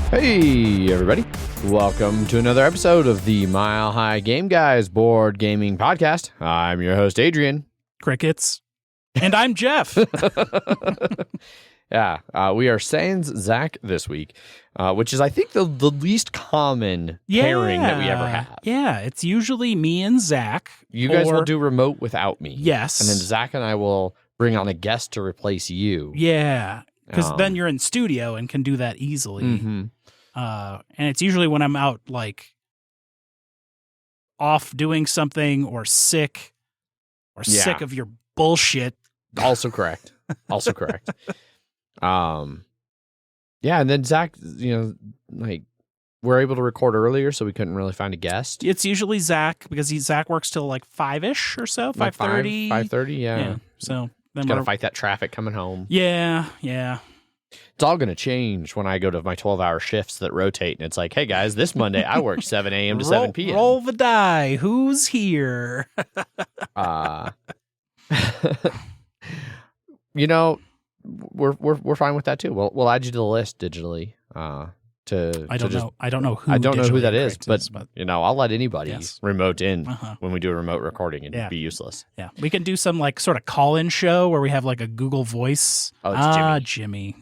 Hey, everybody. Welcome to another episode of the Mile High Game Guys board gaming podcast. I'm your host, Adrian. Crickets. And I'm Jeff. Yeah, we are sans Zach this week, which is, I think, the least common pairing that we ever have. Yeah, it's usually me and Zach. You guys will do remote without me. Yes. And then Zach and I will bring on a guest to replace you. Yeah, because then you're in studio and can do that easily. Mm-hmm. And it's usually when I'm out, like, off doing something or sick of your bullshit. Also correct. Also correct. Yeah, and then Zach, we're able to record earlier, so we couldn't really find a guest. It's usually Zach, because Zach works till like 5-ish or so, 5:30. 5:30, yeah. So then got to fight that traffic coming home. Yeah. It's all going to change when I go to my 12-hour shifts that rotate, and it's like, hey, guys, this Monday I work 7 a.m. to 7 p.m. Roll the die. Who's here? We're fine with that too. We'll add you to the list digitally. I don't know who that is, but I'll let anybody remote in when we do a remote recording and be useless. Yeah, we can do some like sort of call-in show where we have like a Google Voice. Oh, it's Jimmy.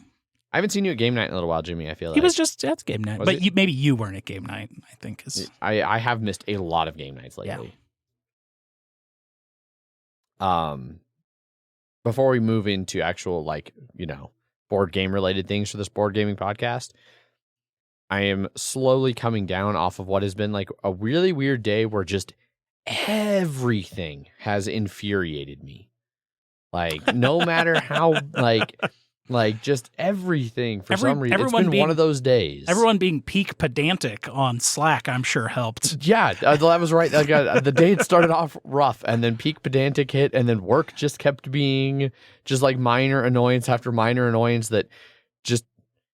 I haven't seen you at game night in a little while, Jimmy. I feel like he was just at game night, but maybe you weren't at game night. I think I have missed a lot of game nights lately. Yeah. Before we move into actual board game related things for this board gaming podcast, I am slowly coming down off of what has been like a really weird day where just everything has infuriated me. Like no matter how just everything for some reason. It's been one of those days. Everyone being peak pedantic on Slack, I'm sure helped. Yeah, that was right. The day had started off rough, and then peak pedantic hit, and then work just kept being just like minor annoyance after minor annoyance that just,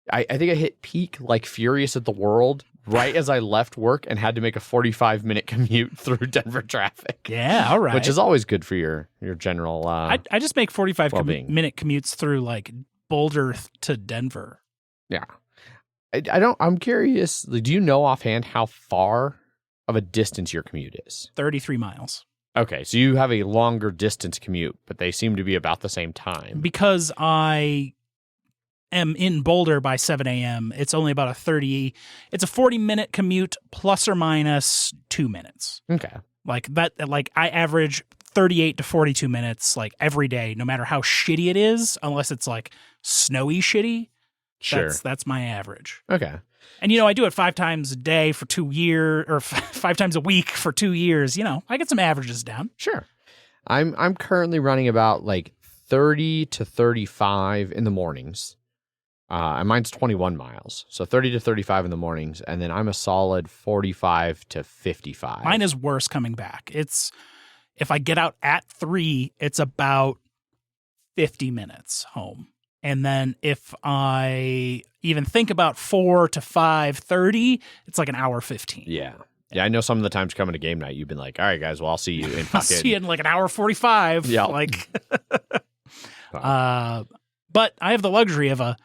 I think I hit peak like furious at the world right as I left work and had to make a 45-minute commute through Denver traffic. Yeah, all right. Which is always good for your general I just make 45-minute commutes through like Boulder to Denver. Yeah. I'm curious, do you know offhand how far of a distance your commute is? 33 miles. Okay, so you have a longer distance commute, but they seem to be about the same time. Because I am in Boulder by 7 a.m., it's only about it's a 40-minute commute plus or minus 2 minutes. Okay. I average 38 to 42 minutes like every day, no matter how shitty it is, unless it's like snowy shitty. Sure. That's my average. Okay. And I do it 5 times a day for 2 years, or 5 times a week for 2 years. I get some averages down. Sure. I'm currently running about like 30 to 35 in the mornings. And mine's 21 miles. So 30 to 35 in the mornings, and then I'm a solid 45 to 55. Mine is worse coming back. If I get out at 3, it's about 50 minutes home. And then if I even think about 4 to 5:30, it's like an hour 15. Yeah. Yeah, I know some of the times coming to game night, you've been like, all right, guys, well, I'll see you in I'll see you in like an hour 45. Yeah. But I have the luxury of a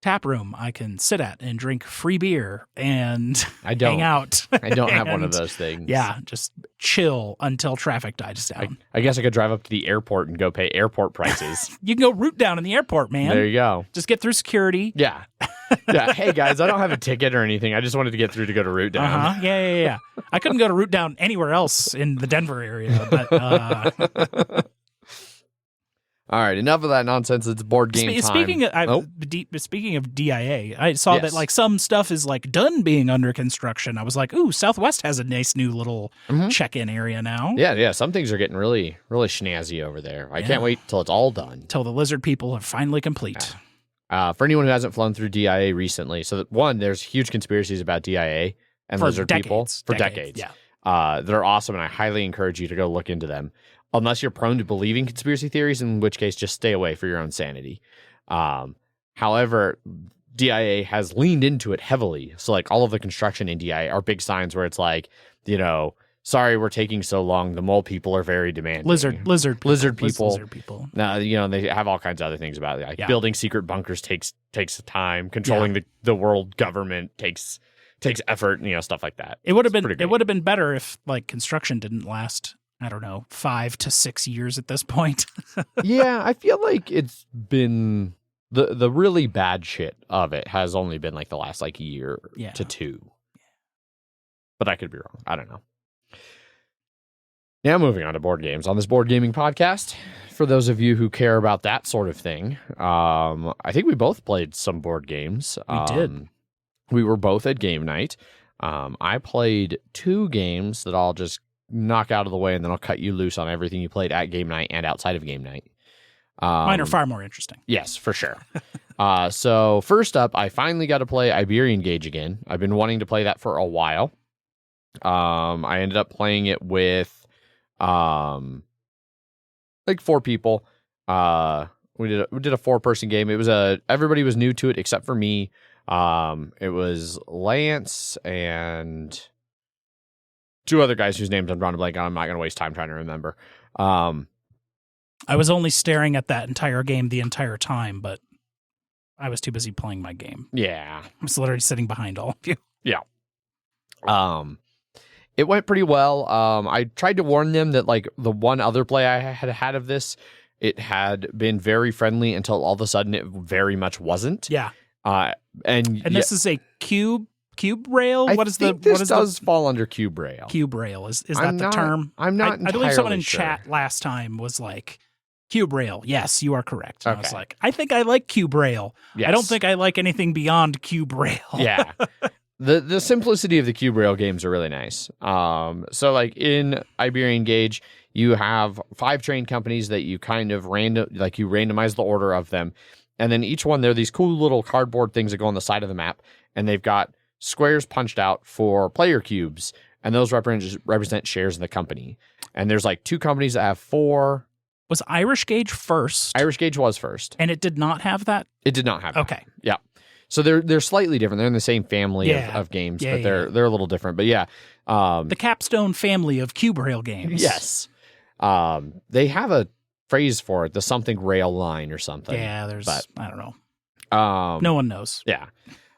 tap room I can sit at and drink free beer and hang out. I don't have one of those things. Yeah, just chill until traffic dies down. I guess I could drive up to the airport and go pay airport prices. You can go root down in the airport, man. There you go. Just get through security. Yeah. Yeah. Hey, guys, I don't have a ticket or anything. I just wanted to get through to go to root down. Yeah. I couldn't go to root down anywhere else in the Denver area, but... All right, enough of that nonsense. It's board game time. Speaking of DIA, I saw that like some stuff is like done being under construction. I was like, ooh, Southwest has a nice new little check-in area now. Yeah. Some things are getting really, really snazzy over there. I can't wait till it's all done. Till the lizard people are finally complete. For anyone who hasn't flown through DIA recently, there's huge conspiracies about DIA and lizard people for decades. Yeah. They're awesome, and I highly encourage you to go look into them. Unless you're prone to believing conspiracy theories, in which case just stay away for your own sanity. However, DIA has leaned into it heavily. So like all of the construction in DIA are big signs where it's like, sorry, we're taking so long. The mole people are very demanding. Lizard people. Lizard people. Lizard people. They have all kinds of other things about it. Like building secret bunkers takes time. Controlling the world government takes effort. Stuff like that. It would have been better if like construction didn't last, I don't know, 5 to 6 years at this point. Yeah, I feel like it's been the really bad shit of it has only been like the last like year to 2. But I could be wrong. I don't know. Now moving on to board games. On this board gaming podcast, for those of you who care about that sort of thing, I think we both played some board games. We did. We were both at game night. I played 2 games that I'll just knock out of the way, and then I'll cut you loose on everything you played at game night and outside of game night. Mine are far more interesting. Yes, for sure. So first up, I finally got to play Iberian Gauge again. I've been wanting to play that for a while. I ended up playing it with like 4 people. We did a 4-person game. It was everybody was new to it except for me. It was Lance and 2 other guys whose names I'm drawing a blank on. I'm not going to waste time trying to remember. I was only staring at that entire game the entire time, but I was too busy playing my game. Yeah. I was literally sitting behind all of you. Yeah. It went pretty well. I tried to warn them that like the one other play I had of this, it had been very friendly until all of a sudden it very much wasn't. Yeah. And this is a cube rail. This does fall under cube rail. Cube rail is that the term? I'm not. I believe someone in sure. chat last time was like, cube rail. Yes, you are correct. And okay. I was like, I think I like cube rail. Yes. I don't think I like anything beyond cube rail. Yeah. The simplicity of the cube rail games are really nice. So like in Iberian Gauge, you have 5 train companies that you kind of you randomize the order of them. And then each one, they're these cool little cardboard things that go on the side of the map. And they've got squares punched out for player cubes. And those represent shares in the company. And there's like 2 companies that have 4. Was Irish Gauge first? Irish Gauge was first. And it did not have that? It did not have that. Okay. Yeah. So they're slightly different. They're in the same family of games, but they're a little different. But yeah. The Capstone family of cube rail games. Yes. They have a phrase for it, the something rail line or something. Yeah, I don't know. No one knows. Yeah.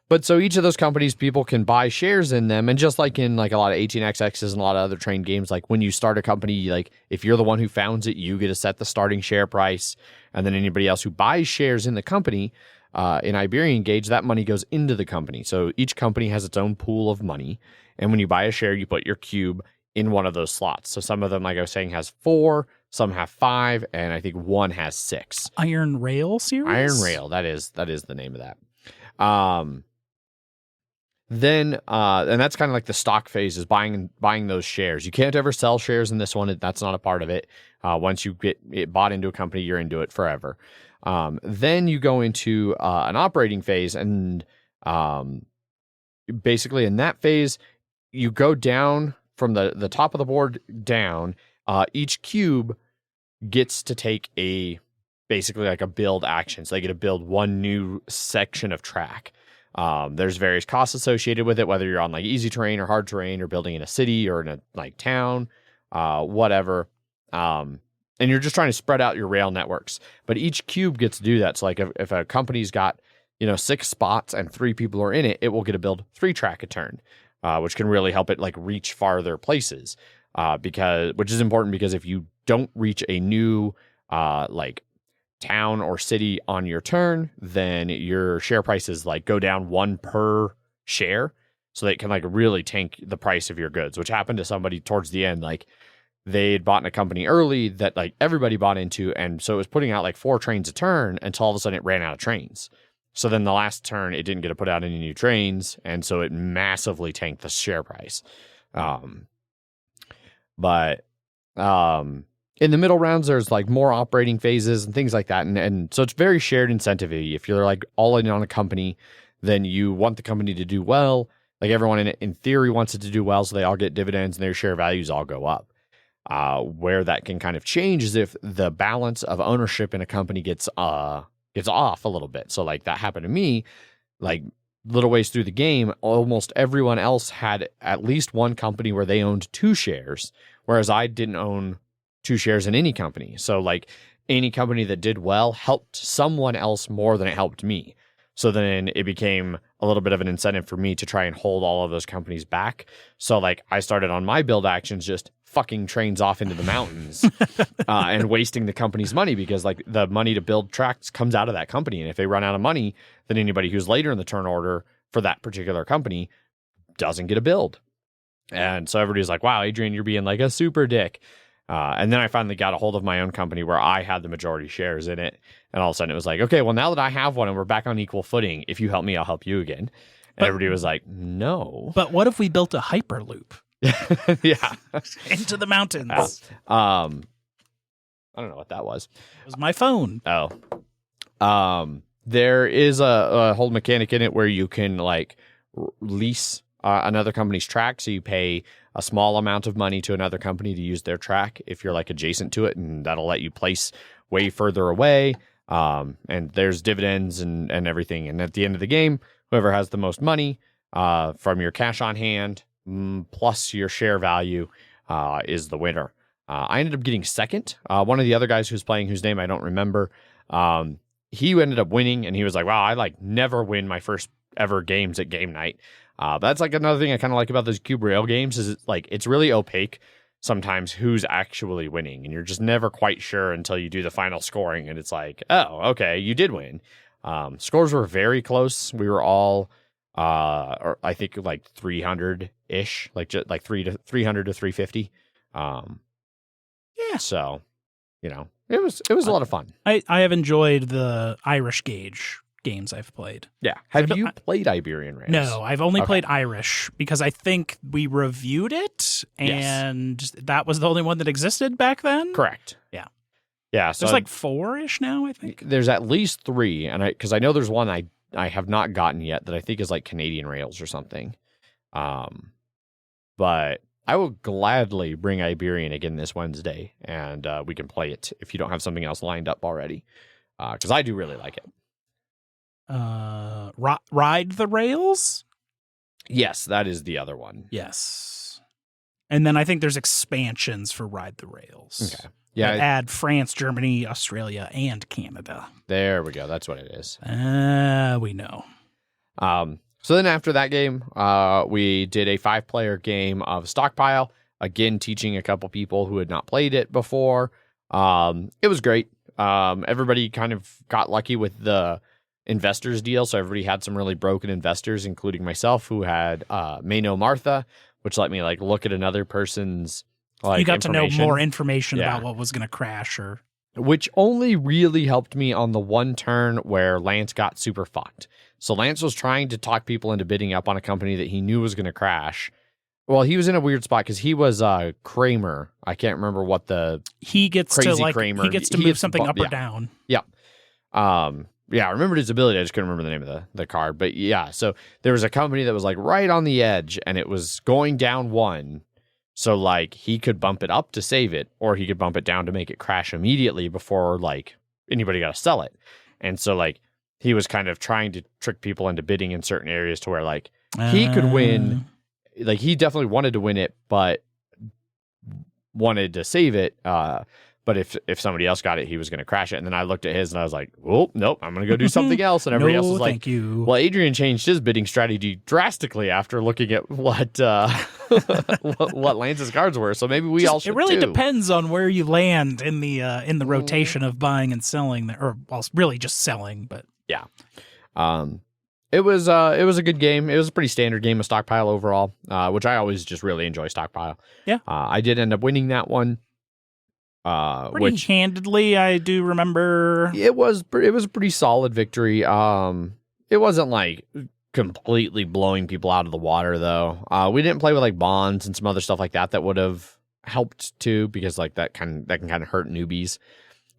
But so each of those companies, people can buy shares in them. And just like in like a lot of 18xx's and a lot of other train games, like when you start a company, like if you're the one who founds it, you get to set the starting share price. And then anybody else who buys shares in the company, in Iberian Gauge, that money goes into the company. So each company has its own pool of money. And when you buy a share, you put your cube in one of those slots. So some of them, like I was saying, has 4, some have 5, and I think one has 6. Iron Rail series? Iron Rail, that is the name of that. Then and that's kind of like the stock phase, is buying those shares. You can't ever sell shares in this one. That's not a part of it. Once you get it bought into a company, you're into it forever. Then you go into an operating phase, and basically in that phase, you go down from the top of the board down. Each cube gets to take basically like a build action. So they get to build one new section of track. There's various costs associated with it, whether you're on like easy terrain or hard terrain, or building in a city or in a like town, whatever. And you're just trying to spread out your rail networks. But each cube gets to do that. So like if a company's got 6 spots and 3 people are in it, it will get to build 3 track a turn, which can really help it like reach farther places. Which is important, because if you don't reach a new like town or city on your turn, then your share prices like go down 1 per share. So they can like really tank the price of your goods, which happened to somebody towards the end. Like they'd bought in a company early that like everybody bought into. And so it was putting out like 4 trains a turn until all of a sudden it ran out of trains. So then the last turn, it didn't get to put out any new trains. And so it massively tanked the share price. But in the middle rounds, there's like more operating phases and things like that. And so it's very shared incentive-y. If you're like all in on a company, then you want the company to do well. Like everyone in it, in theory, wants it to do well, so they all get dividends and their share values all go up. Where that can kind of change is if the balance of ownership in a company gets off a little bit. So like that happened to me. Like little ways through the game, almost everyone else had at least one company where they owned 2 shares, whereas I didn't own 2 shares in any company. So like any company that did well helped someone else more than it helped me. So then it became a little bit of an incentive for me to try and hold all of those companies back. So like I started on my build actions just fucking trains off into the mountains and wasting the company's money, because like the money to build tracks comes out of that company. And if they run out of money, then anybody who's later in the turn order for that particular company doesn't get a build. And so everybody's like, wow, Adrian, you're being like a super dick. And then I finally got a hold of my own company where I had the majority shares in it. And all of a sudden it was like, okay, well, now that I have one and we're back on equal footing, if you help me, I'll help you again. And everybody was like, no. But what if we built a hyperloop? Yeah. Into the mountains. I don't know what that was. It was my phone. Oh. There is a whole mechanic in it where you can like lease another company's track. So you pay a small amount of money to another company to use their track if you're like adjacent to it, and that'll let you place way further away. And there's dividends and everything. And at the end of the game, whoever has the most money from your cash on hand plus your share value is the winner. I ended up getting second. One of the other guys who's playing, whose name I don't remember, he ended up winning, and he was like, wow, I like never win my first ever games at game night. That's like another thing I kind of like about those Cube Rail games is it's really opaque sometimes who's actually winning, and you're just never quite sure until you do the final scoring, and it's like, oh, okay, you did win. Scores were very close. We were all, or I think like 300-ish, like just like 300 to 350. Yeah. So, you know, it was a lot of fun. I have enjoyed the Irish Gauge games I've played. Yeah. Have you played Iberian Rails? No, I've only played Irish because I think we reviewed it, and that was the only one that existed back then. Correct. Yeah. Yeah. So there's like 4-ish now, I think. There's at least 3, and because I know there's one I have not gotten yet that I think is like Canadian Rails or something. But I will gladly bring Iberian again this Wednesday, and we can play it if you don't have something else lined up already, because I do really like it. Ride the Rails? Yes, that is the other one. Yes. And then I think there's expansions for Ride the Rails. Okay. Yeah. Add France, Germany, Australia, and Canada. There we go. That's what it is. We know. So then after that game, we did a 5-player game of Stockpile, again teaching a couple people who had not played it before. It was great. Everybody kind of got lucky with the investors deal, so everybody had some really broken investors, including myself, who had Mano Martha, which let me like look at another person's like, you got to know more information about what was going to crash, or which only really helped me on the one turn where Lance got super fucked. So Lance was trying to talk people into bidding up on a company that he knew was going to crash. Well, he was in a weird spot because he was Kramer. I can't remember what the he gets crazy to like Kramer. He gets to move something up or down. Yeah. Yeah, I remembered his ability. I just couldn't remember the name of the card. But yeah, so there was a company that was like right on the edge, and it was going down 1. So like he could bump it up to save it, or he could bump it down to make it crash immediately before like anybody got to sell it. And so like he was kind of trying to trick people into bidding in certain areas to where like he could win. Like he definitely wanted to win it, but wanted to save it. But if somebody else got it, he was going to crash it. And then I looked at his and I was like, oh, nope, I'm going to go do something else. And everybody else was like, thank you. Well, Adrian changed his bidding strategy drastically after looking at what what Lance's cards were. So maybe we all should. It really too. depends on where you land in the rotation of buying and selling, or well, really just selling. But yeah, it was a good game. It was a pretty standard game of Stockpile overall, which I always just really enjoy Stockpile. Yeah, I did end up winning that one. Pretty handedly, I do remember. It was a pretty solid victory. It wasn't like completely blowing people out of the water though. We didn't play with like bonds and some other stuff like that would have helped too, because like that can kind of hurt newbies.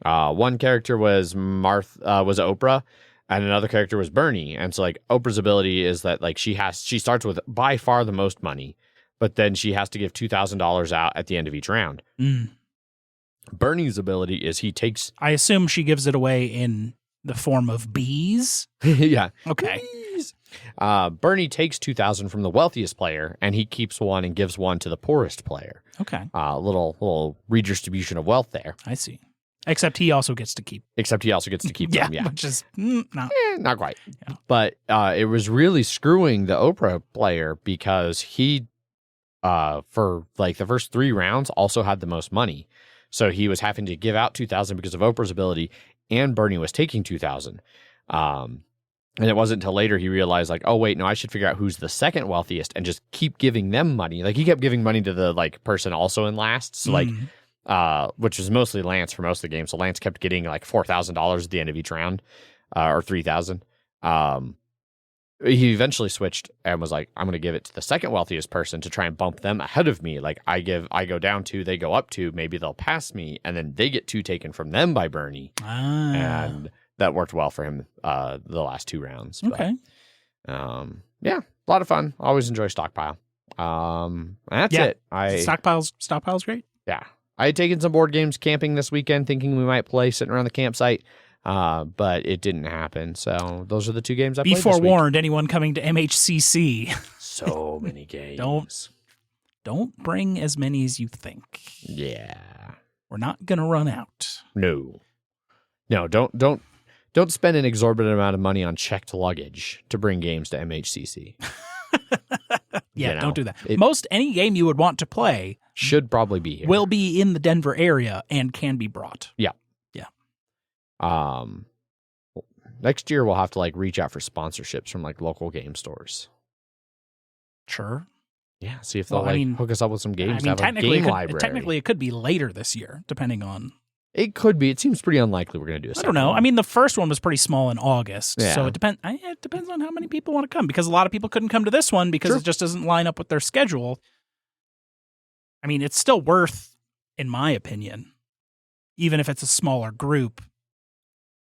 One character was was Oprah, and another character was Bernie. And so like Oprah's ability is that like she starts with by far the most money, but then she has to give $2,000 out at the end of each round. Bernie's ability is he takes... I assume she gives it away in the form of bees? Yeah. Okay. Jeez. Bernie takes 2,000 from the wealthiest player, and he keeps one and gives one to the poorest player. Okay. Little redistribution of wealth there. I see. Except he also gets to keep. Them, yeah. Which is not quite. Yeah. But it was really screwing the Oprah player because he, for like the first 3 rounds, also had the most money. So he was having to give out 2,000 because of Oprah's ability, and Bernie was taking 2,000. And it wasn't until later he realized, like, oh, wait, no, I should figure out who's the second wealthiest and just keep giving them money. Like, he kept giving money to the, like, person also in last. So, like, which was mostly Lance for most of the game. So Lance kept getting, like, $4,000 at the end of each round, or 3,000. He eventually switched and was like, I'm going to give it to the second wealthiest person to try and bump them ahead of me. Like, I go down 2, they go up 2, maybe they'll pass me, and then they get 2 taken from them by Bernie. And that worked well for him the last 2 rounds. Okay. But, yeah, a lot of fun. Always enjoy Stockpile. That's it. Stockpile's great. Yeah. I had taken some board games camping this weekend thinking we might play sitting around the campsite. But it didn't happen. So those are the 2 games I played this week. Be forewarned, anyone coming to MHCC. So many games. Don't bring as many as you think. Yeah. We're not going to run out. No, don't spend an exorbitant amount of money on checked luggage to bring games to MHCC. Yeah, don't do that. Any game you would want to play should probably be here. Will be in the Denver area and can be brought. Yeah. Next year we'll have to like reach out for sponsorships from like local game stores. Sure. Yeah. See if they'll hook us up with some games. Technically, it could be later this year, depending on. It could be. It seems pretty unlikely we're going to do a second I don't know. one. I mean, the first one was pretty small in August, Yeah. so it depends on how many people want to come. Because a lot of people couldn't come to this one because it just doesn't line up with their schedule. I mean, it's still worth, in my opinion, even if it's a smaller group,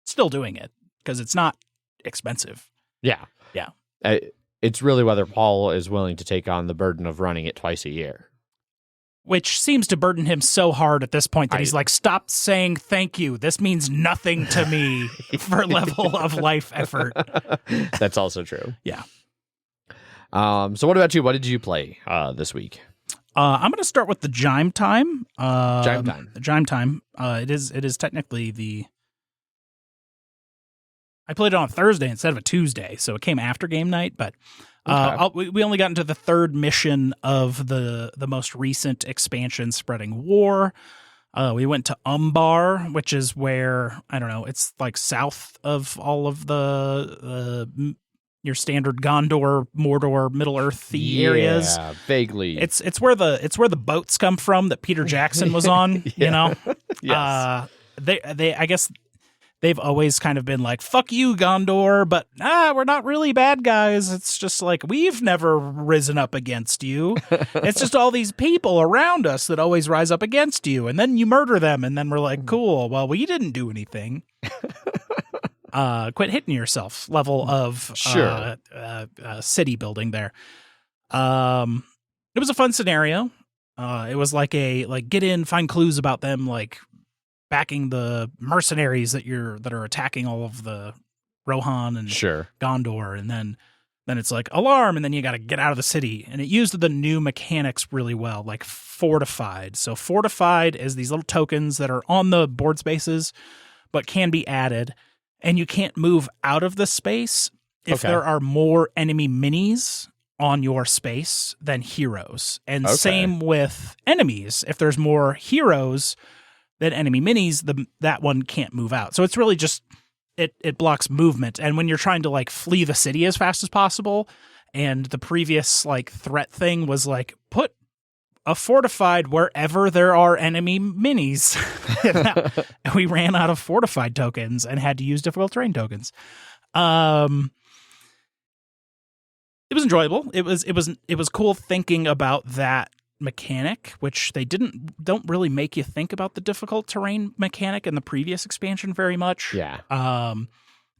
still doing it because it's not expensive. Yeah. It's really whether Paul is willing to take on the burden of running it twice a year. Which seems to burden him so hard at this point that he's like, stop saying thank you. This means nothing to me for level of life effort. That's also true. Yeah. So what about you? What did you play this week? I'm going to start with the JIME time. JIME time. The JIME time. It is technically the... I played it on a Thursday instead of a Tuesday, so it came after game night, but we only got into the 3rd mission of the most recent expansion, Spreading War. We went to Umbar, which is where, I don't know, it's like south of all of the your standard Gondor, Mordor, Middle-earth-y areas. Yeah, vaguely. It's where the boats come from that Peter Jackson was on, you know? Yes. I guess they've always kind of been like, fuck you, Gondor, but we're not really bad guys. It's just like, we've never risen up against you. It's just all these people around us that always rise up against you, and then you murder them, and then we're like, cool, well, we didn't do anything. Quit hitting yourself level of city building there. It was a fun scenario. It was like get in, find clues about them, like backing the mercenaries that are attacking all of the Rohan and Gondor, and then it's like alarm, and then you got to get out of the city. And it used the new mechanics really well, like fortified. So fortified is these little tokens that are on the board spaces, but can be added, and you can't move out of the space if there are more enemy minis on your space than heroes. And same with enemies. If there's more heroes than enemy minis, that one can't move out. So it's really just it blocks movement. And when you're trying to like flee the city as fast as possible, and the previous like threat thing was like put a fortified wherever there are enemy minis. And we ran out of fortified tokens and had to use difficult terrain tokens. It was enjoyable. It was cool thinking about that mechanic, which they don't really make you think about the difficult terrain mechanic in the previous expansion very much. Yeah.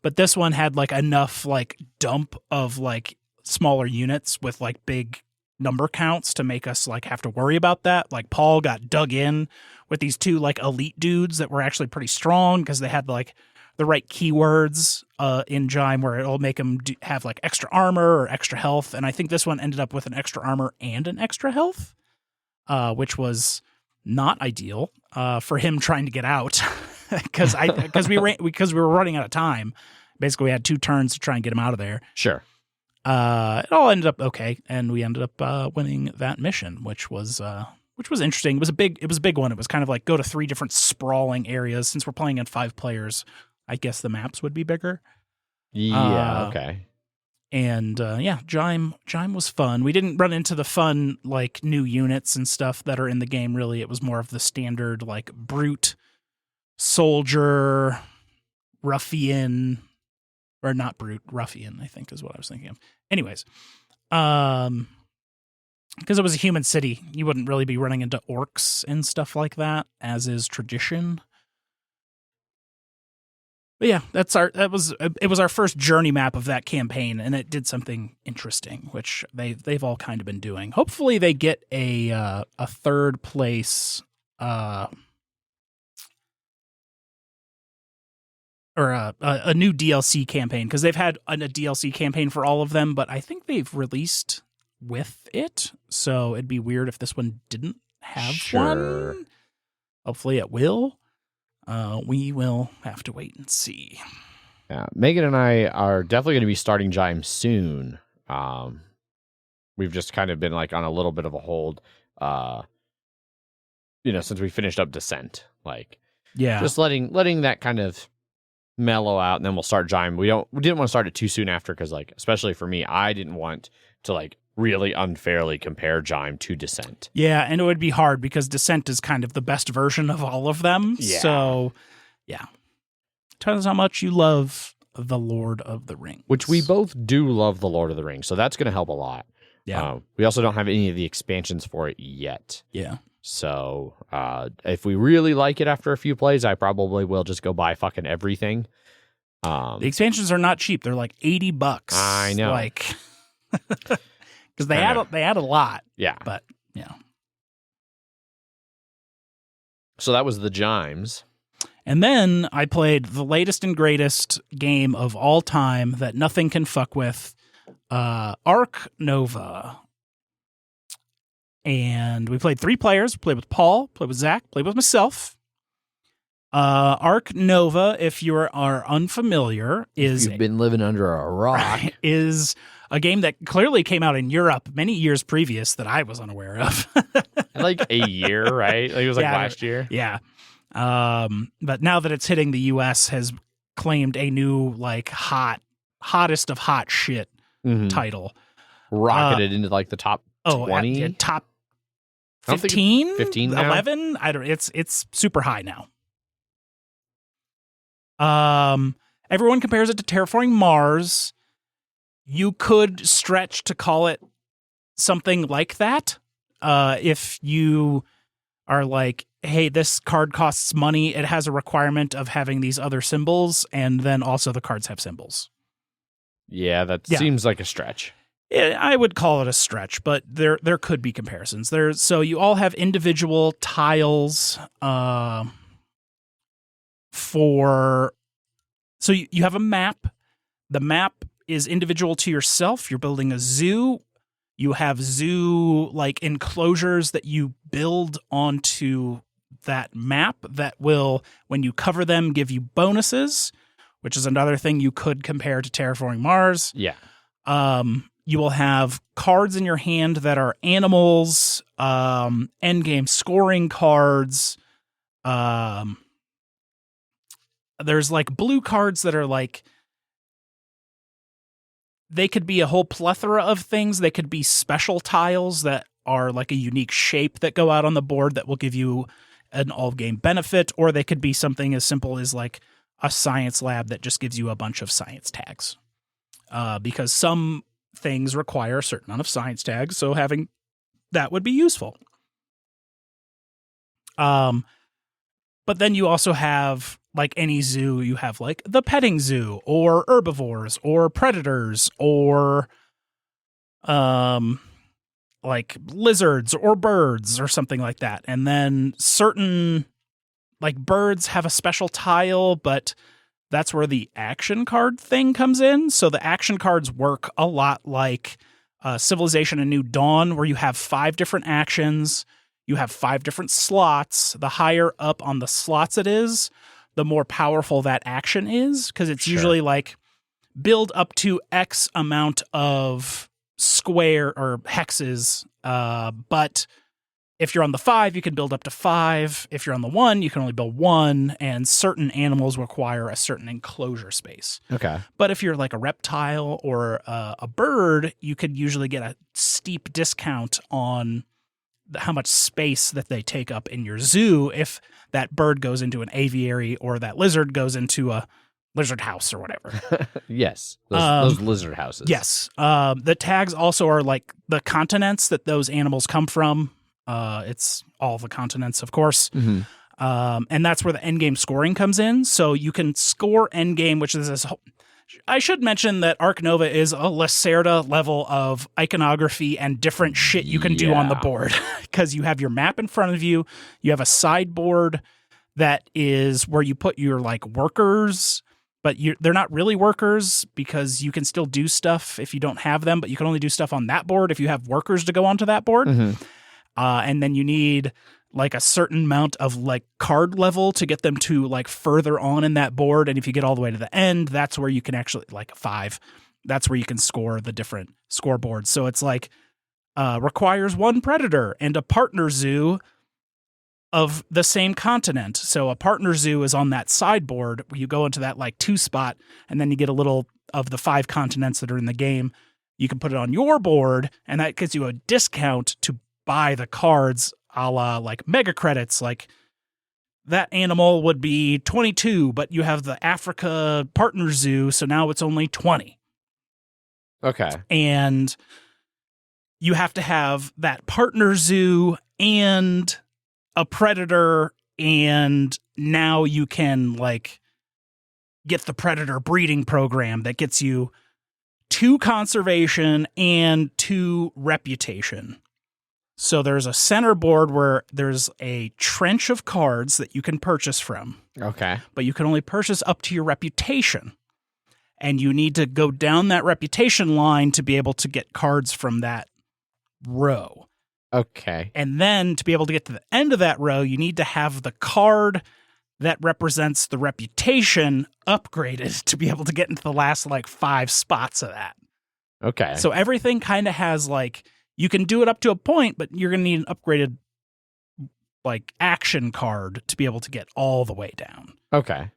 But this one had like enough like dump of like smaller units with like big number counts to make us like have to worry about that. Like Paul got dug in with these 2 like elite dudes that were actually pretty strong because they had like the right keywords in JIME where it'll make them have like extra armor or extra health. And I think this one ended up with an extra armor and an extra health, which was not ideal for him trying to get out because we were running out of time. Basically, we had 2 turns to try and get him out of there. Sure. It all ended up okay, and we ended up winning that mission, which was interesting. It was a big one. It was kind of like go to 3 different sprawling areas. Since we're playing in 5 players, I guess the maps would be bigger. Yeah. Okay. And JIME was fun. We didn't run into the fun like new units and stuff that are in the game. Really, it was more of the standard like brute, soldier, ruffian. Or not brute, ruffian, I think is what I was thinking of. Anyways, because it was a human city, you wouldn't really be running into orcs and stuff like that, as is tradition. But yeah, it was our first journey map of that campaign, and it did something interesting, which they've all kind of been doing. Hopefully, they get a 3rd place. Or a new DLC campaign, because they've had a DLC campaign for all of them, but I think they've released with it, so it'd be weird if this one didn't have one. Hopefully it will. We will have to wait and see. Yeah, Megan and I are definitely going to be starting JIME soon. We've just kind of been like on a little bit of a hold, since we finished up Descent. Like, yeah, just letting that kind of mellow out, and then we'll start JIME. We didn't want to start it too soon after, because like, especially for me, I didn't want to like really unfairly compare JIME to Descent. Yeah, and it would be hard because Descent is kind of the best version of all of them. Yeah. So yeah, tell us how much you love the Lord of the Rings, which we both do love the Lord of the Rings, so that's going to help a lot. Yeah, we also don't have any of the expansions for it yet. Yeah. So if we really like it after a few plays, I probably will just go buy fucking everything. The expansions are not cheap. They're like $80. I know. Like, because they add a lot. Yeah. But, yeah. So that was the JIMEs. And then I played the latest and greatest game of all time that nothing can fuck with, Ark Nova. And we played 3 players. Played with Paul, played with Zach, played with myself. Ark Nova, if you are unfamiliar, you've been living under a rock, is a game that clearly came out in Europe many years previous that I was unaware of. Like a year, right? Like it was like last year. Yeah. But now that it's hitting the US, has claimed a new like hottest of hot shit title. Rocketed into like the top 20? Top 15? 15 now? 11? I don't. It's super high now. Everyone compares it to Terraforming Mars. You could stretch to call it something like that. If you are like, hey, this card costs money, it has a requirement of having these other symbols, and then also the cards have symbols. Yeah, that seems like a stretch. I would call it a stretch, but there could be comparisons. So you all have individual tiles so you have a map. The map is individual to yourself. You're building a zoo. You have zoo like enclosures that you build onto that map that will, when you cover them, give you bonuses, which is another thing you could compare to Terraforming Mars. Yeah. You will have cards in your hand that are animals, endgame scoring cards. There's like blue cards that are like, they could be a whole plethora of things. They could be special tiles that are like a unique shape that go out on the board that will give you an all-game benefit, or they could be something as simple as like a science lab that just gives you a bunch of science tags. Because some things require a certain amount of science tags, so having that would be useful. But then you also have, like any zoo, you have like the petting zoo, or herbivores, or predators, or like lizards or birds or something like that. And then certain like birds have a special tile, but that's where the action card thing comes in. So the action cards work a lot like Civilization: A New Dawn, where you have 5 different actions. You have 5 different slots. The higher up on the slots it is, the more powerful that action is, because it's usually like build up to X amount of square or hexes. But if you're on the 5, you can build up to 5. If you're on the 1, you can only build 1. And certain animals require a certain enclosure space. Okay. But if you're like a reptile or a bird, you could usually get a steep discount on how much space that they take up in your zoo if that bird goes into an aviary or that lizard goes into a lizard house or whatever. Yes. Those lizard houses. Yes. The tags also are like the continents that those animals come from. It's all the continents, of course. Mm-hmm. And that's where the endgame scoring comes in. So you can score endgame, which is this whole... I should mention that Ark Nova is a Lacerda level of iconography and different shit you can do on the board. Because you have your map in front of you. You have a sideboard that is where you put your like workers, but they're not really workers because you can still do stuff if you don't have them, but you can only do stuff on that board if you have workers to go onto that board. Mm-hmm. And then you need like a certain amount of like card level to get them to like further on in that board. And if you get all the way to the end, that's where you can actually like 5. That's where you can score the different scoreboards. So it's like requires 1 predator and a partner zoo of the same continent. So a partner zoo is on that sideboard where you go into that like 2 spot and then you get a little of the 5 continents that are in the game. You can put it on your board and that gives you a discount to buy the cards a la like mega credits. Like that animal would be 22, but you have the Africa partner zoo. So now it's only 20. Okay. And you have to have that partner zoo and a predator. And now you can like get the predator breeding program that gets you 2 conservation and 2 reputation. So there's a center board where there's a trench of cards that you can purchase from. Okay. But you can only purchase up to your reputation. And you need to go down that reputation line to be able to get cards from that row. Okay. And then to be able to get to the end of that row, you need to have the card that represents the reputation upgraded to be able to get into the last like 5 spots of that. Okay. So everything kind of has like, you can do it up to a point, but you're going to need an upgraded like action card to be able to get all the way down. Okay.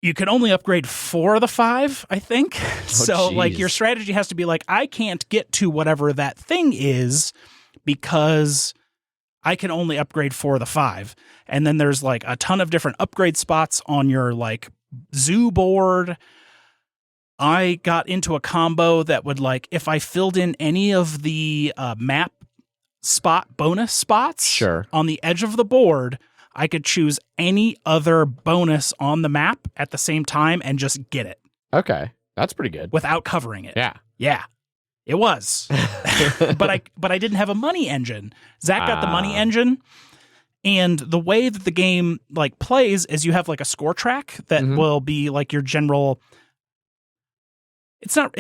You can only upgrade 4 of the 5, I think. So like geez. your strategy has to be like, I can't get to whatever that thing is because I can only upgrade 4 of the 5. And then there's like a ton of different upgrade spots on your like zoo board. I got into a combo that would like, if I filled in any of the map spot bonus spots Sure. on the edge of the board, I could choose any other bonus on the map at the same time and just get it. Okay. That's pretty good. Without covering it. Yeah. Yeah. It was. but I didn't have a money engine. Zach got the money engine. And the way that the game like plays is you have like a score track that will be like your general. It's not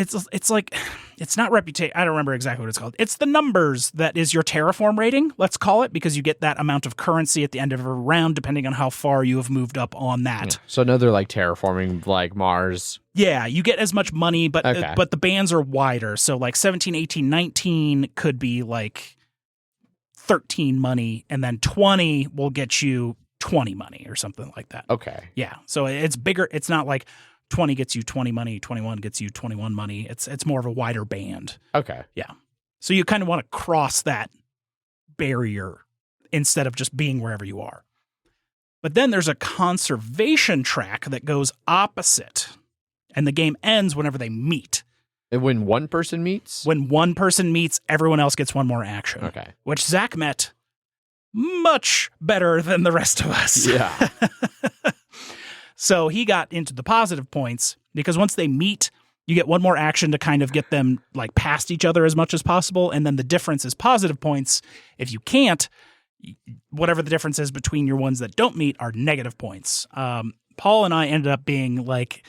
reputation. I don't remember exactly what it's called. It's the numbers that is your terraform rating, let's call it, because you get that amount of currency at the end of a round, depending on how far you have moved up on that. Yeah. So another like terraforming like Mars. Yeah, you get as much money, but but the bands are wider. So like 17, 18, 19 could be like 13 money, and then 20 will get you 20 money or something like that. Okay. Yeah. So it's bigger. It's not like 20 gets you 20 money, 21 gets you 21 money. It's more of a wider band. Okay. Yeah. So you kind of want to cross that barrier instead of just being wherever you are. But then there's a conservation track that goes opposite, and the game ends whenever they meet. And when one person meets? When one person meets, everyone else gets one more action. Okay. Which Zach met much better than the rest of us. Yeah. So he got into the positive points because once they meet, you get one more action to kind of get them like past each other as much as possible. And then the difference is positive points. If you can't, whatever the difference is between your ones that don't meet are negative points. Paul and I ended up being like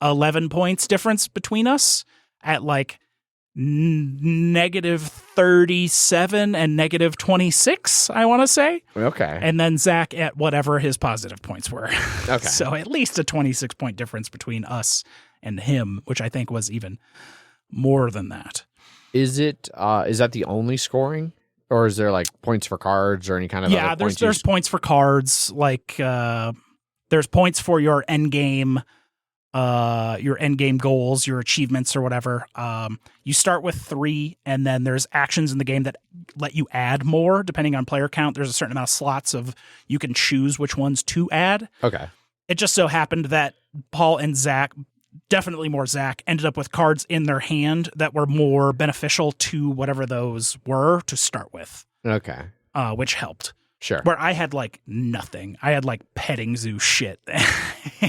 11 points difference between us at like negative 37 and negative 26, I want to say. Okay. And then Zach at whatever his positive points were. Okay. So at least a 26-point difference between us and him, which I think was even more than that. Is that the only scoring? Or is there like points for cards or any kind of other points? There's points for cards. Like there's points for your end game goals, your achievements or whatever. You start with 3, and then there's actions in the game that let you add more depending on player count. There's a certain amount of slots of you can choose which ones to add. Okay. It just so happened that Paul and Zach, definitely more Zach, ended up with cards in their hand that were more beneficial to whatever those were to start with. Okay. Which helped. Sure. Where I had like nothing. I had like petting zoo shit.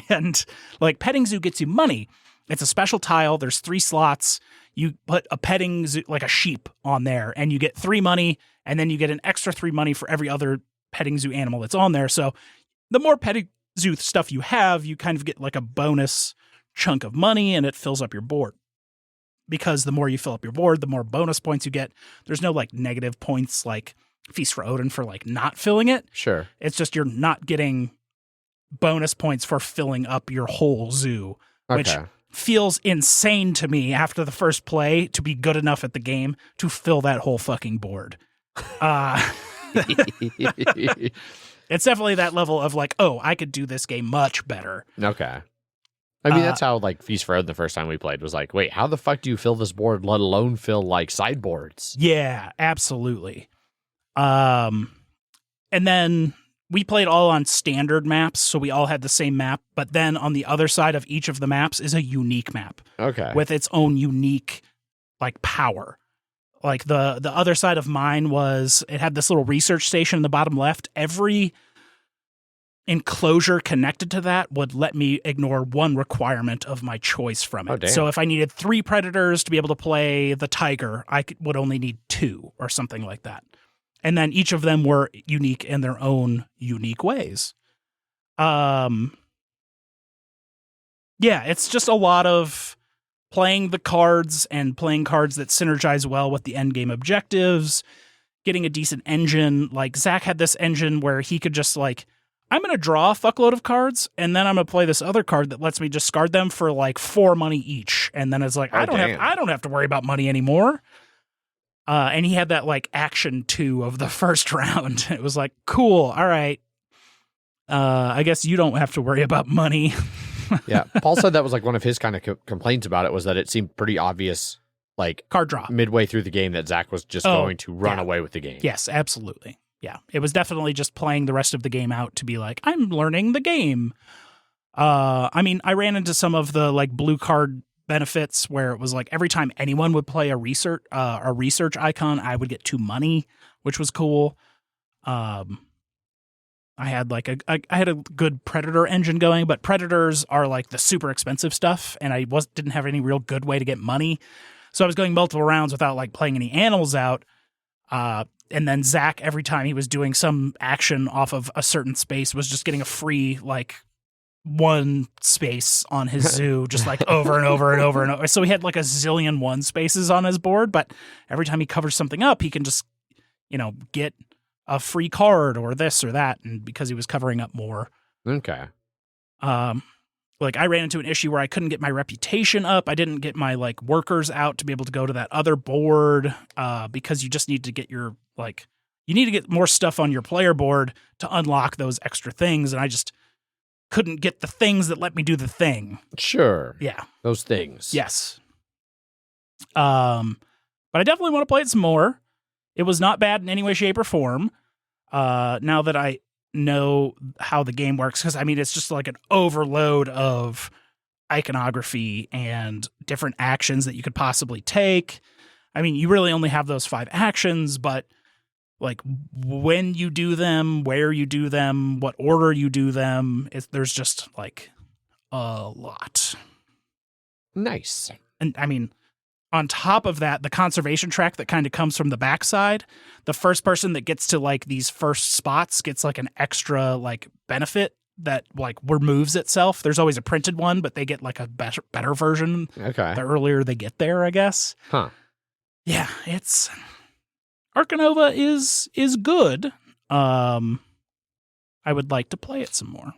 And like petting zoo gets you money. It's a special tile. There's 3 slots. You put a petting zoo, like a sheep on there, and you get 3 money, and then you get an extra 3 money for every other petting zoo animal that's on there. So the more petting zoo stuff you have, you kind of get like a bonus chunk of money, and it fills up your board. Because the more you fill up your board, the more bonus points you get. There's no like negative points like Feast for Odin for like not filling it. Sure. It's just you're not getting bonus points for filling up your whole zoo, which feels insane to me after the first play to be good enough at the game to fill that whole fucking board. It's definitely that level of like, oh, I could do this game much better. Okay. I mean, that's how like Feast for Odin the first time we played was like, wait, how the fuck do you fill this board, let alone fill like sideboards? Yeah, absolutely. And then we played all on standard maps, so we all had the same map, but then on the other side of each of the maps is a unique map. Okay. With its own unique like power. Like the other side of mine was, it had this little research station in the bottom left. Every enclosure connected to that would let me ignore one requirement of my choice from it. Oh, damn. So if I needed 3 predators to be able to play the tiger, would only need 2 or something like that. And then each of them were unique in their own unique ways. Yeah, it's just a lot of playing the cards and playing cards that synergize well with the end game objectives, getting a decent engine. Like Zach had this engine where he could just like, I'm going to draw a fuckload of cards, and then I'm going to play this other card that lets me discard them for like 4 money each. And then it's like, I don't have to worry about money anymore. And he had that like action 2 of the first round. It was like, cool. All right. I guess you don't have to worry about money. Yeah. Paul said that was like one of his kind of complaints about it was that it seemed pretty obvious, like card draw midway through the game that Zach was just going to run away with the game. Yes, absolutely. Yeah. It was definitely just playing the rest of the game out to be like, I'm learning the game. I mean, I ran into some of the like blue card benefits where it was like every time anyone would play a research icon, I would get 2 money, which was cool. I had like I had a good predator engine going, but predators are like the super expensive stuff, and I didn't have any real good way to get money, so I was going multiple rounds without like playing any animals out. And then Zach, every time he was doing some action off of a certain space, was just getting a free like 1 space on his zoo, just like over and over and over and over. So he had like a zillion 1 spaces on his board, but every time he covers something up, he can just, get a free card or this or that. And because he was covering up more. Okay. Like I ran into an issue where I couldn't get my reputation up. I didn't get my like workers out to be able to go to that other board, because you just need to get your you need to get more stuff on your player board to unlock those extra things. And I just couldn't get the things that let me do the thing. Sure. Yeah. Those things. Yes. But I definitely want to play it some more. It was not bad in any way, shape, or form. Now that I know how the game works, because I mean, it's just like an overload of iconography and different actions that you could possibly take. I mean, you really only have those 5 actions, but like when you do them, where you do them, what order you do them, there's just like a lot. Nice. And I mean, on top of that, the conservation track that kind of comes from the backside, the first person that gets to like these first spots gets like an extra like benefit that like removes itself. There's always a printed one, but they get like a better version Okay. the earlier they get there, I guess. Huh. Yeah, it's Arcanova is good. I would like to play it some more.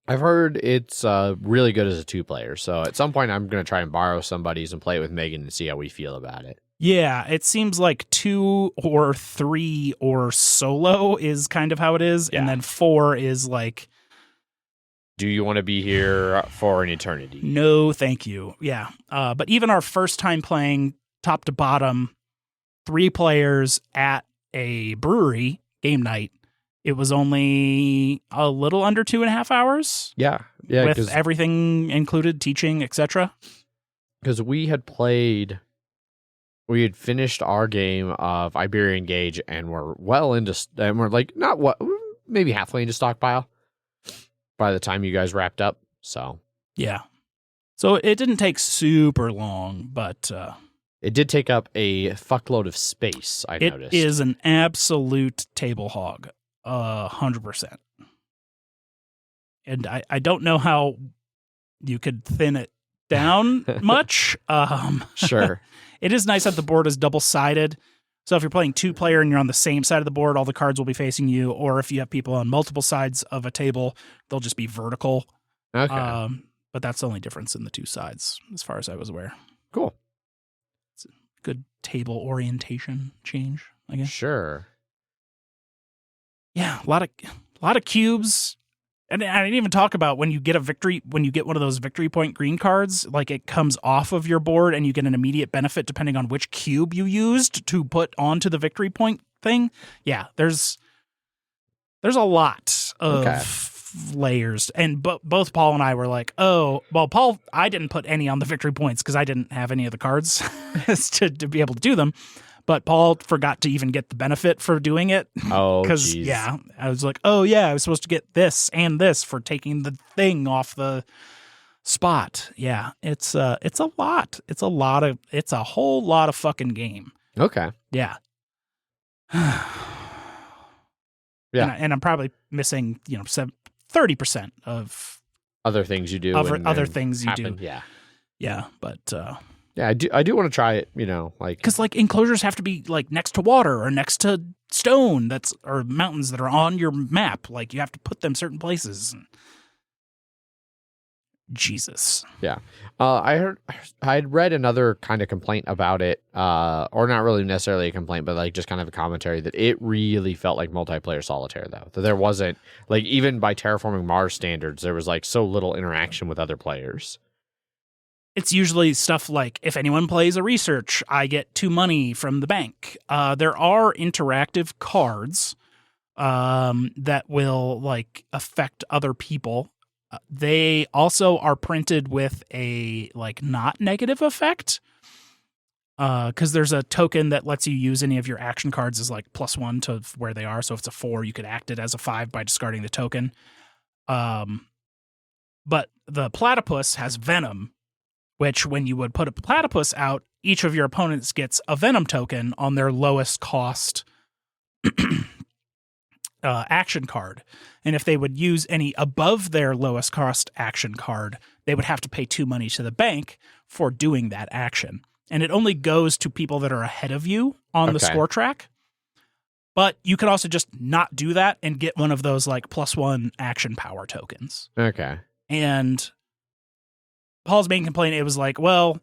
I've heard it's really good as a 2-player. So at some point, I'm going to try and borrow somebody's and play it with Megan and see how we feel about it. Yeah, it seems like 2 or 3 or solo is kind of how it is. Yeah. And then 4 is like, do you want to be here for an eternity? no, thank you. Yeah. But even our first time playing top to bottom, 3 players at a brewery game night, it was only a little under 2.5 hours. Yeah. Yeah. With everything included, teaching, etc. Because we had finished our game of Iberian Gauge and we're like, maybe halfway into Stockpile by the time you guys wrapped up. So, yeah. So it didn't take super long, but it did take up a fuckload of space, I noticed. It is an absolute table hog, 100%. And I don't know how you could thin it down much. Sure. It is nice that the board is double-sided. So if you're playing 2-player and you're on the same side of the board, all the cards will be facing you. Or if you have people on multiple sides of a table, they'll just be vertical. Okay. But that's the only difference in the 2 sides, as far as I was aware. Cool. It's a good table orientation change, I guess. Sure. Yeah, a lot of cubes. And I didn't even talk about when you get one of those victory point green cards, like it comes off of your board and you get an immediate benefit depending on which cube you used to put onto the victory point thing. Yeah, there's a lot of layers. And both Paul and I were like, oh, well, Paul, I didn't put any on the victory points because I didn't have any of the cards to be able to do them. But Paul forgot to even get the benefit for doing it. Oh, because yeah, I was like, oh yeah, I was supposed to get this and this for taking the thing off the spot. Yeah, it's a lot. It's a whole lot of fucking game. Okay. Yeah. Yeah. And I'm probably missing 30% of other things you do. Other things you do. Yeah. Yeah, but. Yeah, I do want to try it, because like enclosures have to be like next to water or next to stone or mountains that are on your map. Like you have to put them certain places. Jesus. Yeah. I had read another kind of complaint about it, or not really necessarily a complaint, but like just kind of a commentary that it really felt like multiplayer solitaire though. That there wasn't like, even by Terraforming Mars standards, there was like so little interaction with other players. It's usually stuff like, if anyone plays a research, I get 2 money from the bank. There are interactive cards that will like affect other people. They also are printed with a like not negative effect. Because there's a token that lets you use any of your action cards as like +1 to where they are. So if it's a 4, you could act it as a 5 by discarding the token. But the platypus has venom, which when you would put a platypus out, each of your opponents gets a venom token on their lowest cost action card. And if they would use any above their lowest cost action card, they would have to pay 2 money to the bank for doing that action. And it only goes to people that are ahead of you on the score track. But you could also just not do that and get one of those like +1 action power tokens. Okay. And Paul's main complaint, it was like, well,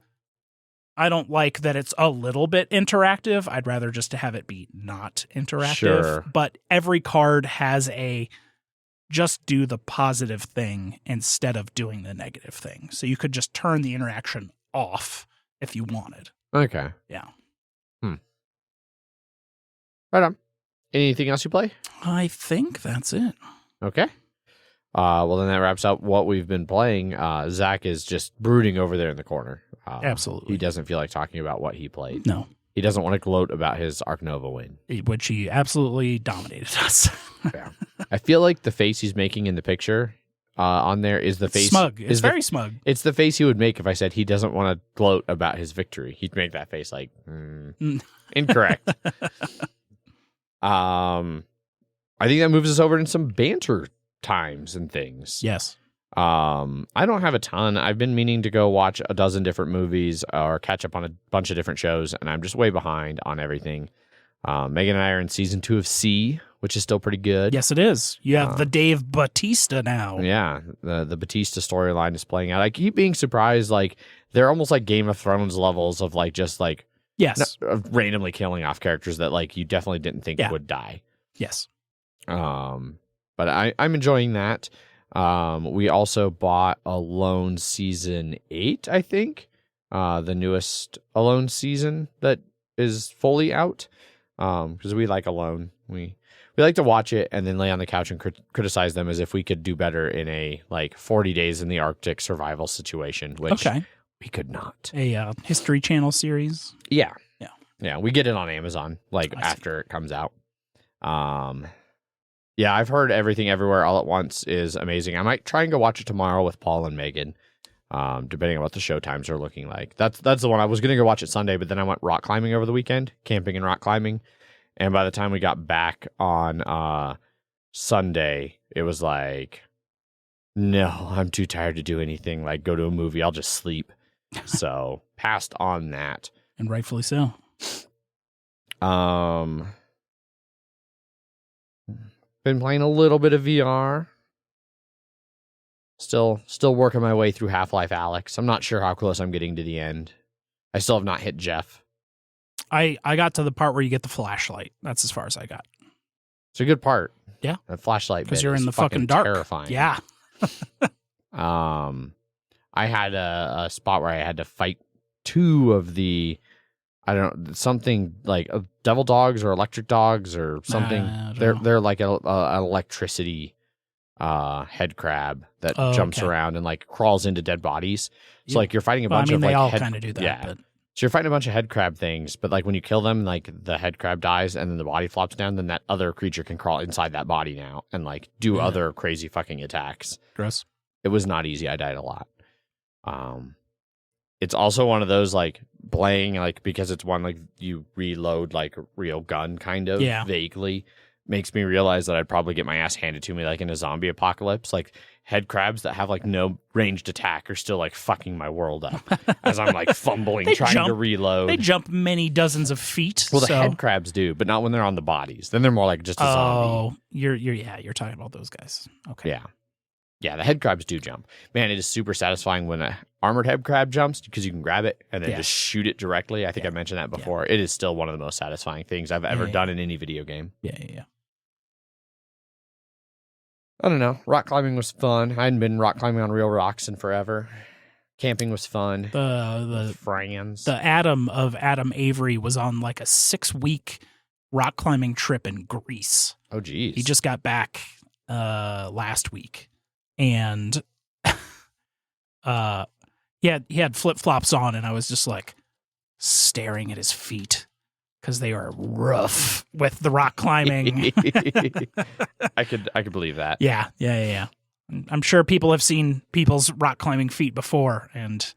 I don't like that it's a little bit interactive. I'd rather just to have it be not interactive. Sure. But every card has a just do the positive thing instead of doing the negative thing. So you could just turn the interaction off if you wanted. Okay. Yeah. Right on. Anything else you play? I think that's it. Okay. Well, then that wraps up what we've been playing. Zach is just brooding over there in the corner. Absolutely. He doesn't feel like talking about what he played. No. He doesn't want to gloat about his Ark Nova win. Which he absolutely dominated us. Yeah. I feel like the face he's making in the picture on there is the face. Smug. It's very smug. It's the face he would make if I said he doesn't want to gloat about his victory. He'd make that face like, incorrect. I think that moves us over into some banter times and things. Yes. I don't have a ton. I've been meaning to go watch a dozen different movies or catch up on a bunch of different shows, and I'm just way behind on everything. Megan and I are in season 2 of C, which is still pretty good. Yes, it is. You have the Dave Bautista now. Yeah, the Batista storyline is playing out. I keep being surprised. Like, they're almost like Game of Thrones levels of like just like Yes. randomly killing off characters that like you definitely didn't think would die. Yes. But I'm enjoying that. We also bought Alone season 8, I think. The newest Alone season that is fully out. Because we like Alone. We like to watch it and then lay on the couch and criticize them as if we could do better in a like 40 days in the Arctic survival situation, which we could not. A History Channel series. Yeah. Yeah. Yeah. We get it on Amazon like after it comes out. Yeah, I've heard Everything Everywhere All at Once is amazing. I might try and go watch it tomorrow with Paul and Megan, depending on what the show times are looking like. That's the one I was going to go watch it Sunday, but then I went rock climbing over the weekend, camping and rock climbing. And by the time we got back on Sunday, it was like, no, I'm too tired to do anything. Like, go to a movie. I'll just sleep. So passed on that. And rightfully so. Been playing a little bit of VR. Still working my way through Half-Life Alyx. I'm not sure how close I'm getting to the end. I still have not hit Jeff. I got to the part where you get the flashlight. That's as far as I got. It's a good part. Yeah. The flashlight because bit you're is in the fucking dark. Terrifying. Yeah. I had a spot where I had to fight 2 of the, I don't know, something like devil dogs or electric dogs or something. They're like an electricity head crab that jumps around and like crawls into dead bodies. So like you're fighting a bunch of they like all kind of do that. Yeah. But... So you're fighting a bunch of head crab things, but like when you kill them, like the head crab dies and then the body flops down, then that other creature can crawl inside that body now and like do other crazy fucking attacks. Gross. It was not easy. I died a lot. It's also one of those like playing like because it's one like you reload like a real gun kind of vaguely makes me realize that I'd probably get my ass handed to me like in a zombie apocalypse. Like head crabs that have like no ranged attack are still like fucking my world up as I'm like fumbling trying to reload. They jump many dozens of feet. Well, the head crabs do, but not when they're on the bodies. Then they're more like just a zombie. Oh, you're talking about those guys. Okay. Yeah. Yeah, the head crabs do jump. Man, it is super satisfying when an armored head crab jumps because you can grab it and then just shoot it directly. I think I mentioned that before. It is still one of the most satisfying things I've ever done in any video game. Yeah. I don't know. Rock climbing was fun. I hadn't been rock climbing on real rocks in forever. Camping was fun. The friends. The Adam of Adam Avery was on like a 6-week rock climbing trip in Greece. Oh, geez. He just got back last week. And he had flip-flops on, and I was just like staring at his feet because they are rough with the rock climbing. I could believe that. Yeah. I'm sure people have seen people's rock climbing feet before, and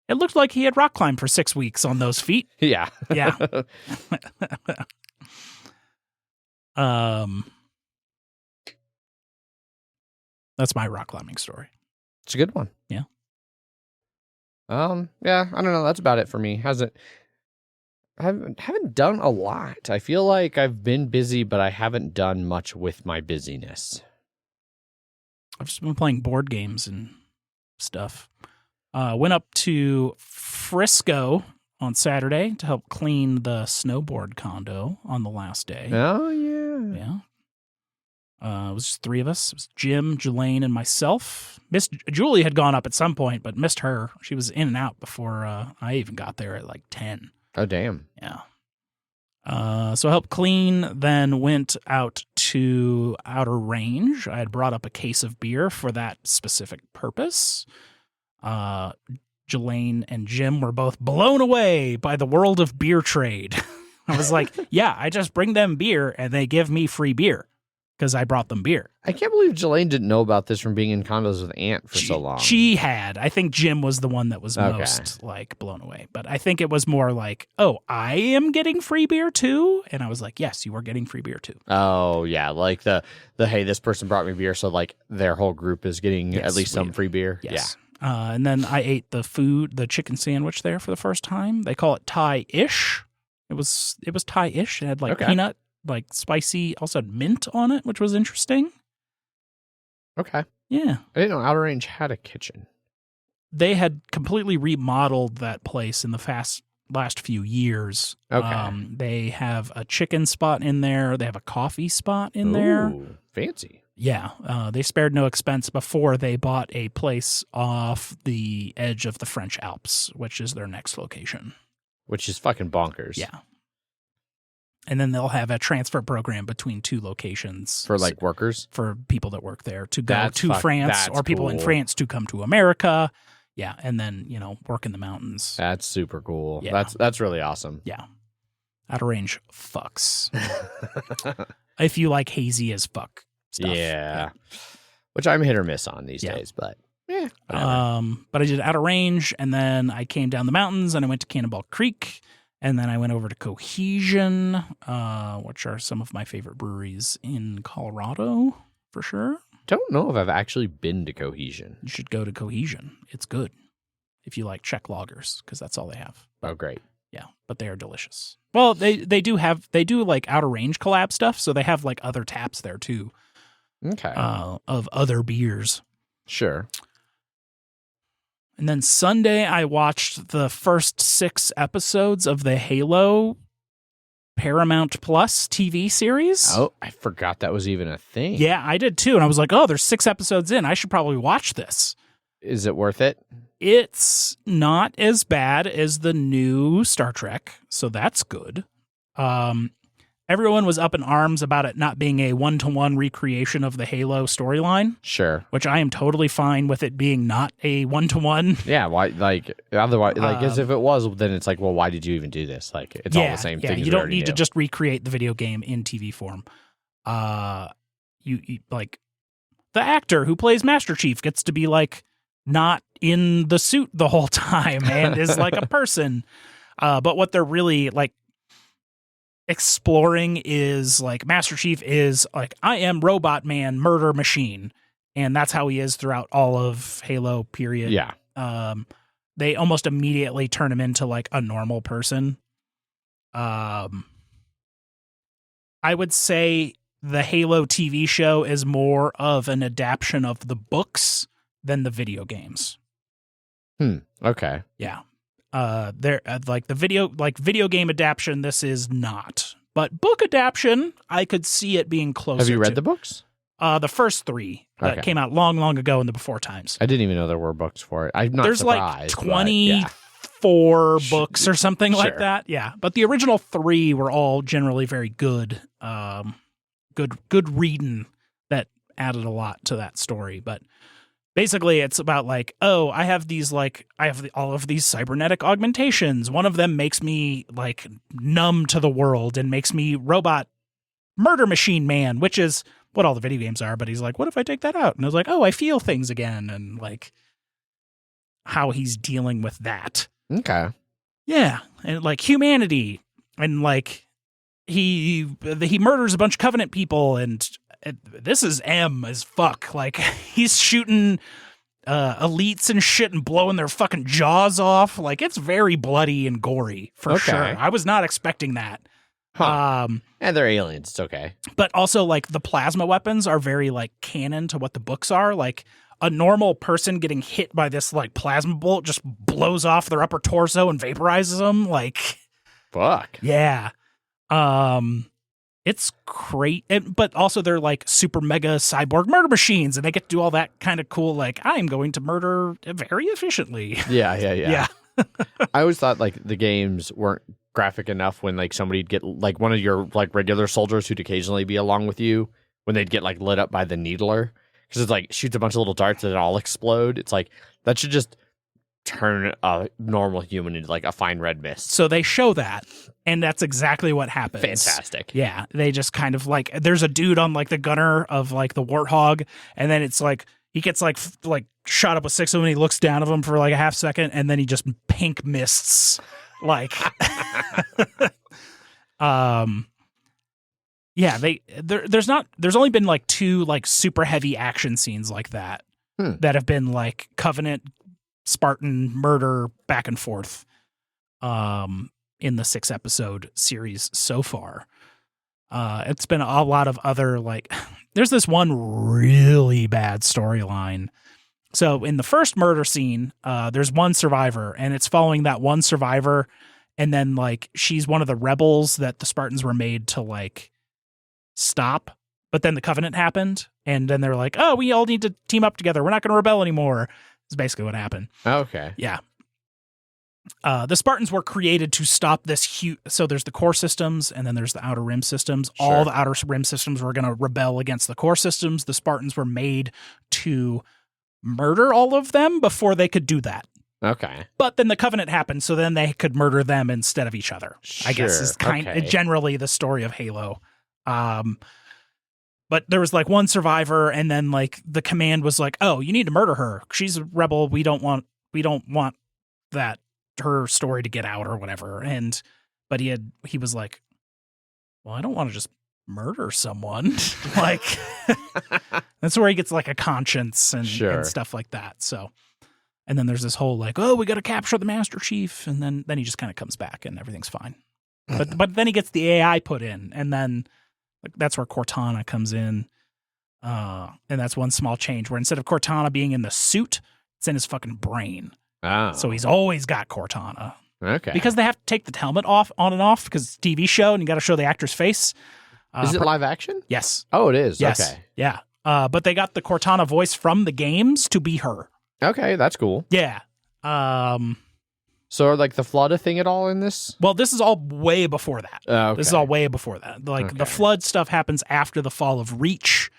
it looked like he had rock climbed for 6 weeks on those feet. Yeah. Yeah. That's my rock climbing story. It's a good one. Yeah. Yeah, I don't know. That's about it for me. I haven't done a lot. I feel like I've been busy, but I haven't done much with my busyness. I've just been playing board games and stuff. Went up to Frisco on Saturday to help clean the snowboard condo on the last day. Oh, yeah. Yeah. It was just 3 of us. It was Jim, Jelaine, and myself. Julie had gone up at some point, but missed her. She was in and out before I even got there at like 10. Oh, damn. Yeah. So I helped clean, then went out to Outer Range. I had brought up a case of beer for that specific purpose. Jelaine and Jim were both blown away by the world of beer trade. I was like, yeah, I just bring them beer and they give me free beer. because I brought them beer. I can't believe Jelaine didn't know about this from being in condos with Ant for so long. She had. I think Jim was the one that was most like blown away. But I think it was more like, oh, I am getting free beer too? And I was like, yes, you are getting free beer too. Oh, yeah. Like the hey, this person brought me beer, so like their whole group is getting at least some free beer. Yes. Yeah. And then I ate the chicken sandwich there for the first time. They call it Thai-ish. It was Thai-ish. It had like peanut, like spicy, also had mint on it, which was interesting. Okay. Yeah. I didn't know Outer Range had a kitchen. They had completely remodeled that place in the last few years. Okay. They have a chicken spot in there. They have a coffee spot in there. Ooh, fancy. Yeah. They spared no expense before they bought a place off the edge of the French Alps, which is their next location. Which is fucking bonkers. Yeah. And then they'll have a transfer program between two locations. For like workers? For people that work there to go to France, or people in France to come to America. Yeah. And then, work in the mountains. That's super cool. Yeah. That's really awesome. Yeah. Outer Range fucks. If you like hazy as fuck stuff. Yeah. Which I'm hit or miss on these days, but yeah. But I did Outer Range, and then I came down the mountains and I went to Cannonball Creek. And then I went over to Cohesion, which are some of my favorite breweries in Colorado, for sure. Don't know if I've actually been to Cohesion. You should go to Cohesion. It's good if you like Czech lagers, because that's all they have. Oh, great. Yeah, but they are delicious. Well, they do like Outer Range collab stuff, so they have like other taps there too. Okay. Of other beers. Sure. And then Sunday, I watched the first 6 episodes of the Halo Paramount Plus TV series. Oh, I forgot that was even a thing. Yeah, I did too. And I was like, oh, there's 6 episodes in. I should probably watch this. Is it worth it? It's not as bad as the new Star Trek, so that's good. Everyone was up in arms about it not being a one-to-one recreation of the Halo storyline. Sure. Which I am totally fine with it being not a one-to-one. Yeah, why? Like, otherwise, like, as if it was, then it's like, well, why did you even do this? Like, it's all the same thing. You don't need to just recreate the video game in TV form. You like, the actor who plays Master Chief gets to be like not in the suit the whole time and is like a person. But what they're really like exploring is like Master Chief is like, I am Robot Man, murder machine. And that's how he is throughout all of Halo, period. Yeah. They almost immediately turn him into like a normal person. I would say the Halo TV show is more of an adaptation of the books than the video games. Okay. Yeah. They're like the video game adaptation. This is not, but book adaptation. I could see it being closer. Have you read the books? The first 3 that came out long, long ago in the before times. I didn't even know there were books for it. I'm not There's surprised. Like 24 books or something like that. Yeah, but the original 3 were all generally very good. Good reading that added a lot to that story, but. Basically, it's about like, oh, I have all of these cybernetic augmentations. One of them makes me like numb to the world and makes me robot murder machine man, which is what all the video games are. But he's like, what if I take that out? And I was like, oh, I feel things again. And like how he's dealing with that. Okay. Yeah. And like humanity and like he murders a bunch of Covenant people and this is M as fuck. Like he's shooting elites and shit and blowing their fucking jaws off. Like it's very bloody and gory for sure. I was not expecting that. Huh. And they're aliens. It's okay. But also like the plasma weapons are very like canon to what the books are. Like a normal person getting hit by this like plasma bolt just blows off their upper torso and vaporizes them. Like, fuck. Yeah. It's great, but also they're like super mega cyborg murder machines, and they get to do all that kind of cool, like, I'm going to murder very efficiently. Yeah. I always thought like the games weren't graphic enough when like somebody'd get like one of your like regular soldiers who'd occasionally be along with you when they'd get like lit up by the needler. Because it's like shoots a bunch of little darts that all explode. It's like that should just turn a normal human into like a fine red mist. So they show that, and that's exactly what happens. Fantastic. Yeah, they just kind of like, there's a dude on like the gunner of like the Warthog, and then it's like he gets like shot up with 6 of them, and he looks down at them for like a half second, and then he just pink mists like yeah, there's only been like 2 like super heavy action scenes like that that have been like Covenant Spartan murder back and forth in the 6-episode series so far. It's been a lot of other like there's this one really bad storyline. So in the first murder scene, there's one survivor, and it's following that one survivor, and then like she's one of the rebels that the Spartans were made to like stop, but then the Covenant happened, and then they're like, oh, we all need to team up together, we're not going to rebel anymore. Is basically what happened. Okay. Yeah. The Spartans were created to stop this huge. So there's the core systems, and then there's the outer rim systems. Sure. All the outer rim systems were going to rebel against the core systems. The Spartans were made to murder all of them before they could do that. Okay. But then the Covenant happened, so then they could murder them instead of each other. Sure. I guess is generally the story of Halo. But there was like one survivor, and then like the command was like, "Oh, you need to murder her. She's a rebel. We don't want that her story to get out or whatever." But he was like, "Well, I don't want to just murder someone." Like that's where he gets like a conscience and stuff like that. So, and then there's this whole like, "Oh, we got to capture the Master Chief," and then he just kind of comes back and everything's fine. But then he gets the AI put in, and then. That's where Cortana comes in. And that's one small change where instead of Cortana being in the suit, it's in his fucking brain. Oh. So he's always got Cortana. Okay. Because they have to take the helmet off, on and off, because it's a TV show and you got to show the actor's face. Is it live action? Yes. Oh, it is? Yes. Okay. Yeah. But they got the Cortana voice from the games to be her. Okay, that's cool. Yeah. So are like the Flood a thing at all in this? Well, this is all way before that. Okay. This is all way before that. Like the Flood stuff happens after the fall of Reach.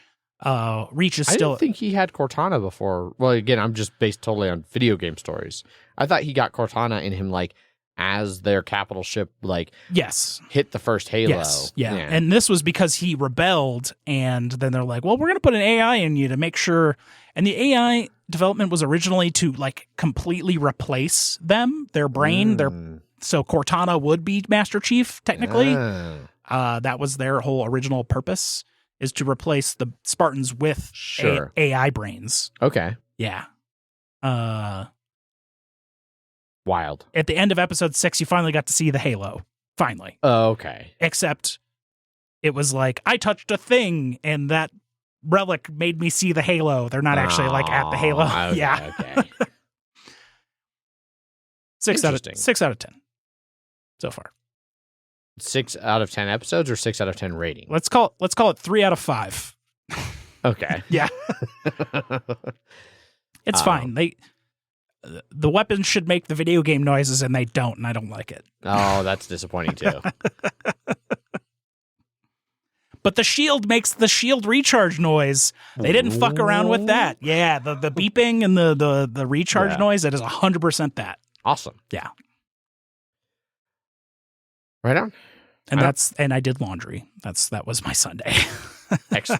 Reach is still. I didn't think he had Cortana before. Well, again, I'm just based totally on video game stories. I thought he got Cortana in him like as their capital ship like hit the first Halo. Yes. Yeah. And this was because he rebelled, and then they're like, well, we're going to put an AI in you to make sure. And the AI development was originally to like completely replace their brain. So Cortana would be Master Chief technically. That was their whole original purpose, is to replace the Spartans with AI brains. Okay. Yeah. Wild. At the end of episode 6, you finally got to see the Halo. Finally. Oh, okay. Except it was like, I touched a thing and that relic made me see the Halo. They're not actually like at the Halo. Okay, yeah. Okay. 6 out of 10 so far. 6 out of 10 episodes or 6 out of 10 rating? Let's call it 3 out of 5. Okay. Yeah. It's fine. The weapons should make the video game noises, and they don't, and I don't like it. Oh, that's disappointing too. But the shield makes the shield recharge noise. They didn't fuck around with that. Yeah, the beeping and the recharge noise, that is 100% that. Awesome. Yeah. Right on. And I did laundry. That was my Sunday.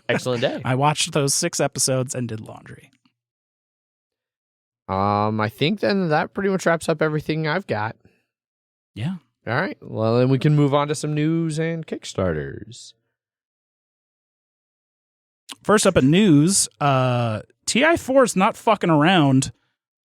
Excellent day. I watched those 6 episodes and did laundry. I think then that pretty much wraps up everything I've got. Yeah. All right. Well, then we can move on to some news and Kickstarters. First up in news, TI4 is not fucking around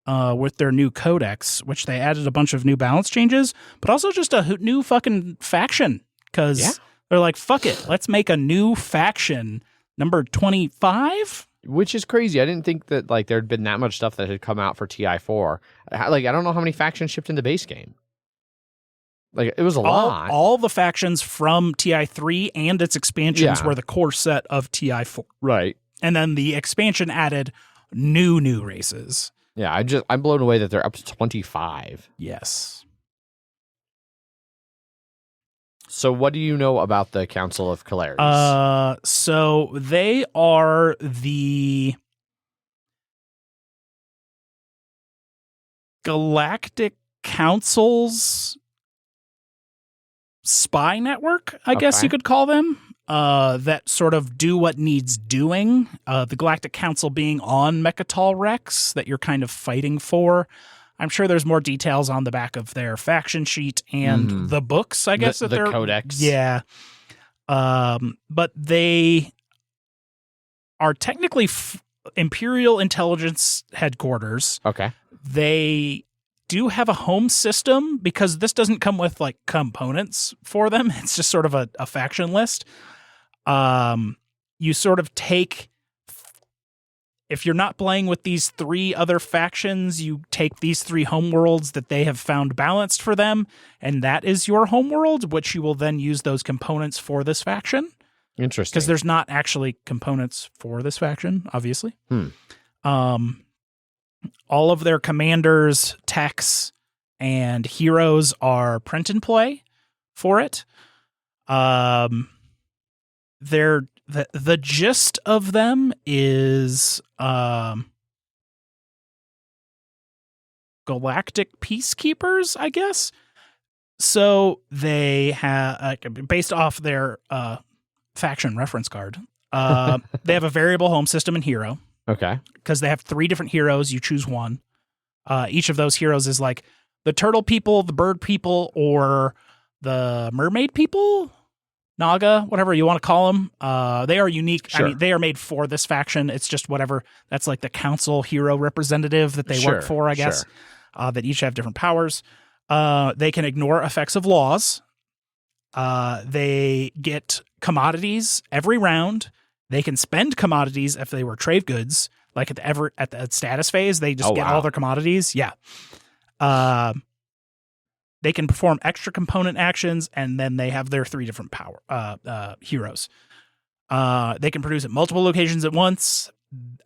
with their new codex, which they added a bunch of new balance changes, but also just a new fucking faction, because they're like, fuck it, let's make a new faction, number 25? Which is crazy. I didn't think that like there'd been that much stuff that had come out for TI4. Like, I don't know how many factions shipped in the base game. Like, it was a lot. All the factions from TI3 and its expansions were the core set of TI4. Right. And then the expansion added new races. Yeah, I'm blown away that they're up to 25. Yes. So what do you know about the Council of Calaris? So they are the Galactic Council's spy network, I guess you could call them, that sort of do what needs doing. The Galactic Council being on Mechatol Rex that you're kind of fighting for. I'm sure there's more details on the back of their faction sheet and the books, I guess. The codex. Yeah. But they are technically Imperial Intelligence Headquarters. Okay. They do have a home system because this doesn't come with like components for them. It's just sort of a faction list. You sort of take, if you're not playing with these 3 other factions, you take these 3 homeworlds that they have found balanced for them, and that is your homeworld, which you will then use those components for this faction. Interesting. Because there's not actually components for this faction, obviously. All of their commanders, techs, and heroes are print and play for it. The gist of them is galactic peacekeepers, I guess. So they have, based off their faction reference card, they have a variable home system and hero. Okay. Because they have 3 different heroes. You choose one. Each of those heroes is like the turtle people, the bird people, or the mermaid people, Naga, whatever you want to call them. They are unique. Sure. I mean, they are made for this faction. It's just whatever. That's like the council hero representative that they work for, I guess, that each have different powers. They can ignore effects of laws. They get commodities every round. They can spend commodities if they were trade goods, like at the status phase. They just get all their commodities. Yeah. They can perform extra component actions, and then they have their 3 different heroes. They can produce at multiple locations at once,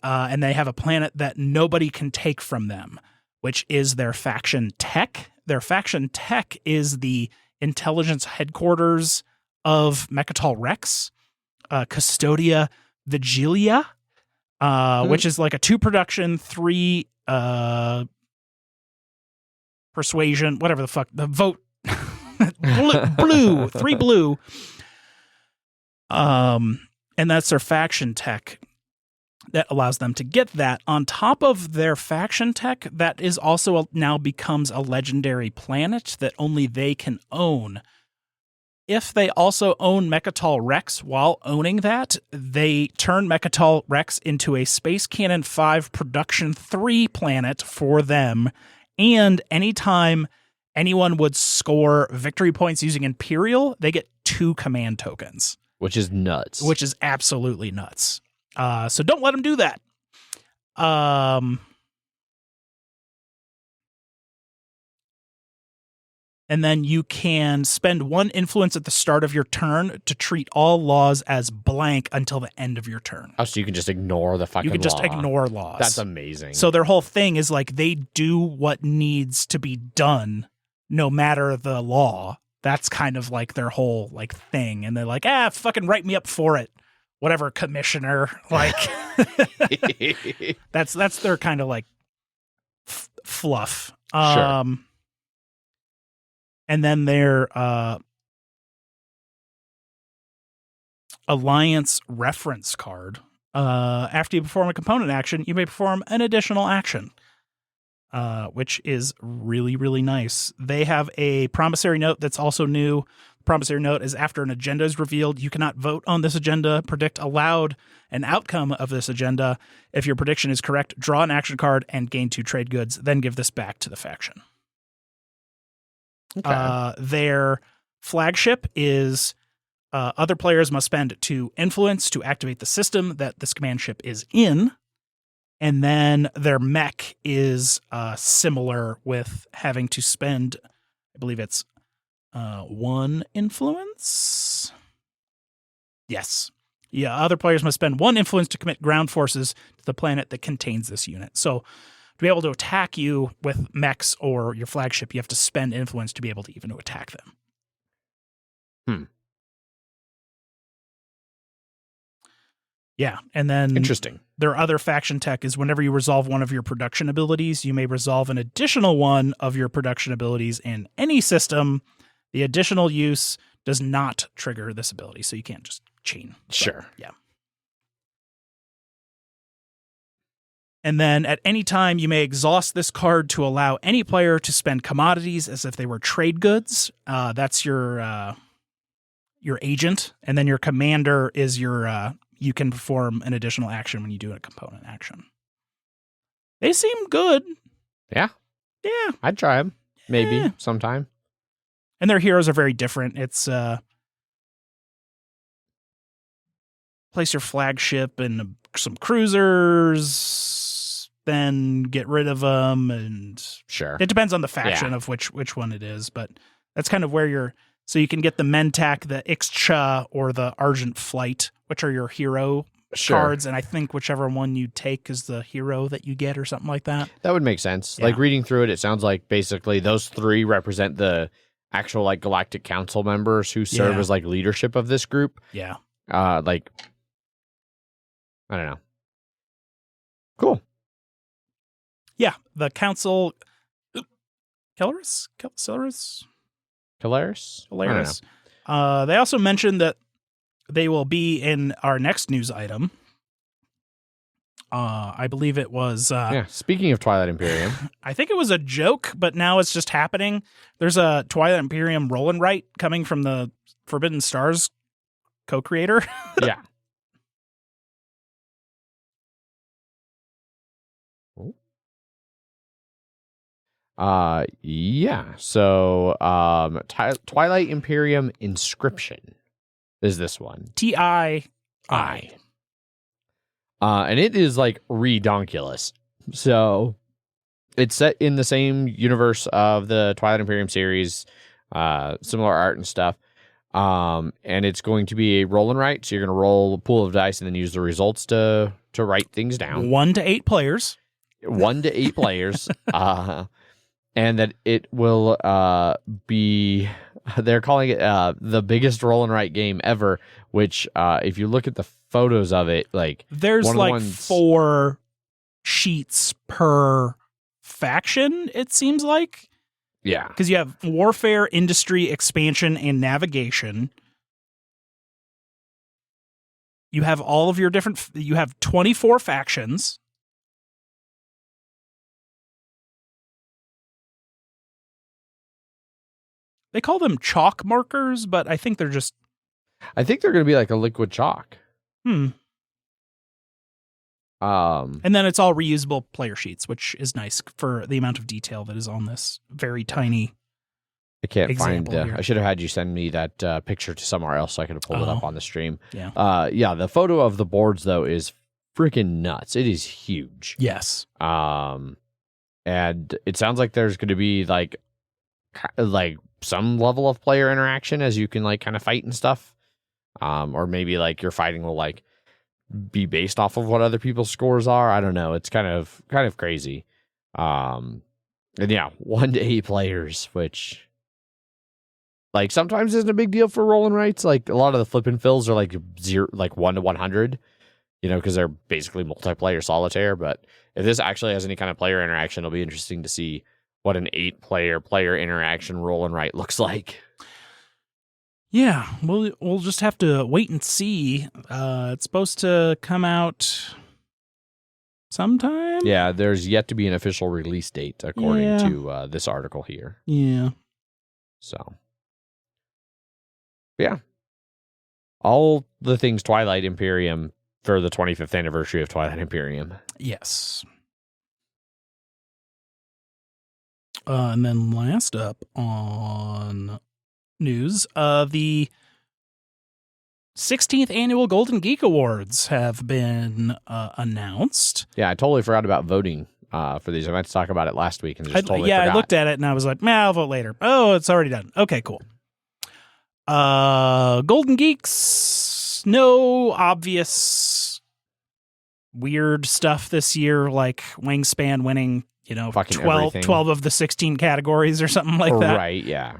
and they have a planet that nobody can take from them, which is their faction tech. Their faction tech is the intelligence headquarters of Mechatol Rex. Custodia Vigilia, which is like a 2 production, 3 persuasion, whatever the fuck, the vote, blue, 3 blue. And that's their faction tech that allows them to get that. On top of their faction tech, that is also now becomes a legendary planet that only they can own. If they also own Mechatol Rex while owning that, they turn Mechatol Rex into a Space Cannon 5 Production 3 planet for them. And anytime anyone would score victory points using Imperial, they get 2 command tokens. Which is nuts. Which is absolutely nuts. So don't let them do that. And then you can spend 1 influence at the start of your turn to treat all laws as blank until the end of your turn. Oh, so you can just ignore the fucking law. You can just ignore laws. That's amazing. So their whole thing is like they do what needs to be done no matter the law. That's kind of like their whole like thing. And they're like, fucking write me up for it. Whatever, commissioner. Like that's their kind of like fluff. Sure. And then their Alliance reference card. After you perform a component action, you may perform an additional action, which is really, really nice. They have a promissory note that's also new. Promissory note is after an agenda is revealed, you cannot vote on this agenda, predict aloud an outcome of this agenda. If your prediction is correct, draw an action card and gain 2 trade goods, then give this back to the faction. Okay. Their flagship is other players must spend 2 influence to activate the system that this command ship is in. And then their mech is similar with having to spend, I believe it's 1 influence. Yes. Yeah, other players must spend 1 influence to commit ground forces to the planet that contains this unit. So to be able to attack you with mechs or your flagship, you have to spend influence to be able to even to attack them. Yeah, and then Interesting. their other faction tech is whenever you resolve one of your production abilities, you may resolve an additional one of your production abilities in any system. The additional use does not trigger this ability, so you can't just chain. Sure. Yeah. And then at any time, you may exhaust this card to allow any player to spend commodities as if they were trade goods. That's your agent, and then your commander is your. You can perform an additional action when you do a component action. They seem good. Yeah. Yeah. I'd try them. Maybe sometime. And their heroes are very different. It's place your flagship and some cruisers, then get rid of them, and Sure. it depends on the faction of which one it is, but that's kind of where you're. So you can get the Mentak, the Ixcha, or the Argent Flight, which are your hero cards, and I think whichever one you take is the hero that you get or something like that. That would make sense. Yeah. Like reading through it, it sounds like basically those three represent the actual like Galactic Council members who serve as like leadership of this group. Yeah. Like I don't know. Cool. Yeah, the Council. Celeris? Hilarious. They also mentioned that they will be in our next news item. I believe it was. Speaking of Twilight Imperium, I think it was a joke, but now it's just happening. There's a Twilight Imperium roll and write coming from the Forbidden Stars co-creator. Yeah. So Twilight Imperium Inscription is this one. TII. And it is like redonkulous. So it's set in the same universe of the Twilight Imperium series, similar art and stuff. And it's going to be a roll and write. So you're going to roll a pool of dice and then use the results to write things down. 1 to 8 players. 1 to 8 players. And that it will be, they're calling it the biggest roll and write game ever, which if you look at the photos of it, like there's like 4 sheets per faction, it seems like. Yeah. Because you have warfare, industry, expansion, and navigation. You have all of your different, you have 24 factions. They call them chalk markers, but I think they're just. I think they're going to be like a liquid chalk. And then it's all reusable player sheets, which is nice for the amount of detail that is on this very tiny. I can't find. Here. I should have had you send me that picture to somewhere else so I could have pulled it up on the stream. Yeah. The photo of the boards though is freaking nuts. It is huge. Yes. And it sounds like there's going to be like some level of player interaction as you can like kind of fight and stuff. Or maybe like your fighting will like be based off of what other people's scores are. I don't know. It's kind of crazy. And 1 to 8 players, which like sometimes isn't a big deal for roll and writes. Like a lot of the flip and fills are like 1 to 100, because they're basically multiplayer solitaire. But if this actually has any kind of player interaction, it'll be interesting to see what an 8-player interaction roll and write looks like. Yeah, we'll just have to wait and see. It's supposed to come out sometime. Yeah, there's yet to be an official release date according to this article here. Yeah. So, yeah. All the things Twilight Imperium for the 25th anniversary of Twilight Imperium. Yes. And then last up on news, the 16th annual Golden Geek Awards have been announced. Yeah, I totally forgot about voting for these. I meant to talk about it last week and just totally forgot. I looked at it and I was like, I'll vote later. Oh, it's already done. Okay, cool. Golden Geeks, no obvious weird stuff this year, like Wingspan winning, 12 of the 16 categories or something like that. Right, yeah.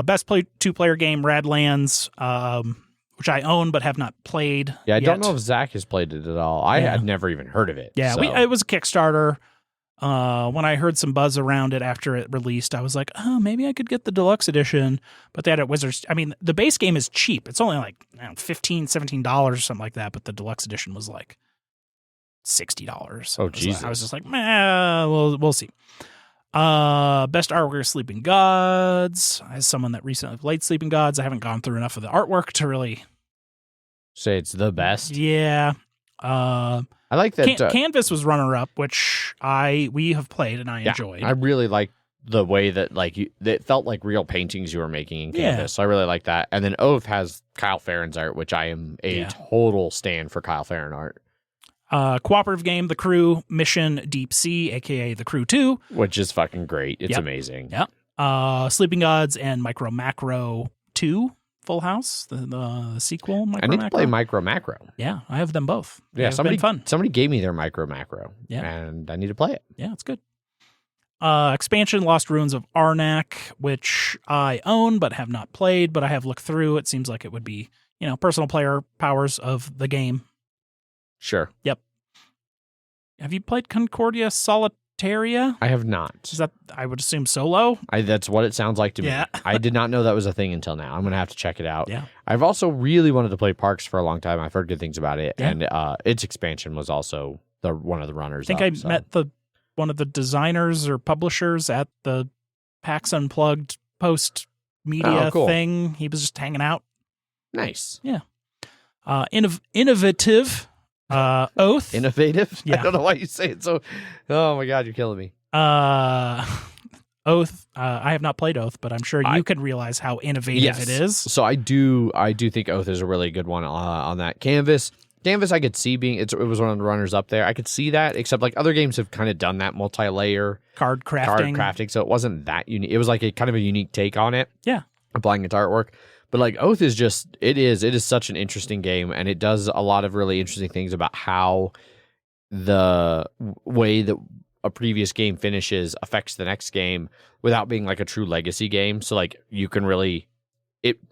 Best two-player game, Radlands, which I own but have not played. Yeah, I yet. don't know if Zach has played it at all. I had never even heard of it. Yeah, so. it was a Kickstarter. When I heard some buzz around it after it released, I was like, oh, maybe I could get the deluxe edition. But they had it Wizards. I mean, the base game is cheap. It's only like $15, $17 or something like that. But the deluxe edition was like $60. Oh, Jesus. I was just like, meh, we'll see. Best artwork, Sleeping Gods. As someone that recently played Sleeping Gods, I haven't gone through enough of the artwork to really say it's the best. Yeah. I like that. Canvas was runner-up, which we have played and I enjoyed. I really like the way that it felt like real paintings you were making in Canvas. So I really like that. And then Oath has Kyle Farron's art, which I am a total stan for Kyle Farron art. Cooperative game, The Crew, Mission Deep Sea, aka The Crew 2. Which is fucking great. It's amazing. Yep. Sleeping Gods and Micro Macro 2, Full House, the sequel. I need to play Micro Macro. Yeah, I have them both. Yeah, been fun. Somebody gave me their Micro Macro. Yeah. And I need to play it. Yeah, it's good. Expansion, Lost Ruins of Arnak, which I own but have not played, but I have looked through. It seems like it would be, personal player powers of the game. Sure. Yep. Have you played Concordia Solitaria? I have not. Is that, I would assume, solo? That's what it sounds like to me. Yeah. I did not know that was a thing until now. I'm going to have to check it out. Yeah. I've also really wanted to play Parks for a long time. I've heard good things about it. Yeah. And its expansion was also one of the runners. I think met one of the designers or publishers at the PAX Unplugged post media thing. He was just hanging out. Nice. Yeah. Innovative. Oath. Innovative? Yeah. I don't know why you say it so. Oh my God, you're killing me. Oath. I have not played Oath, but I'm sure you can realize how innovative it is. So I do think Oath is a really good one on that. Canvas, I could see it was one of the runners up there. I could see that, except like other games have kind of done that multi-layer card crafting. So it wasn't that unique. It was like a kind of a unique take on it. Yeah. Applying it to artwork. But like Oath is it is such an interesting game, and it does a lot of really interesting things about how the way that a previous game finishes affects the next game without being like a true legacy game. So like you can really,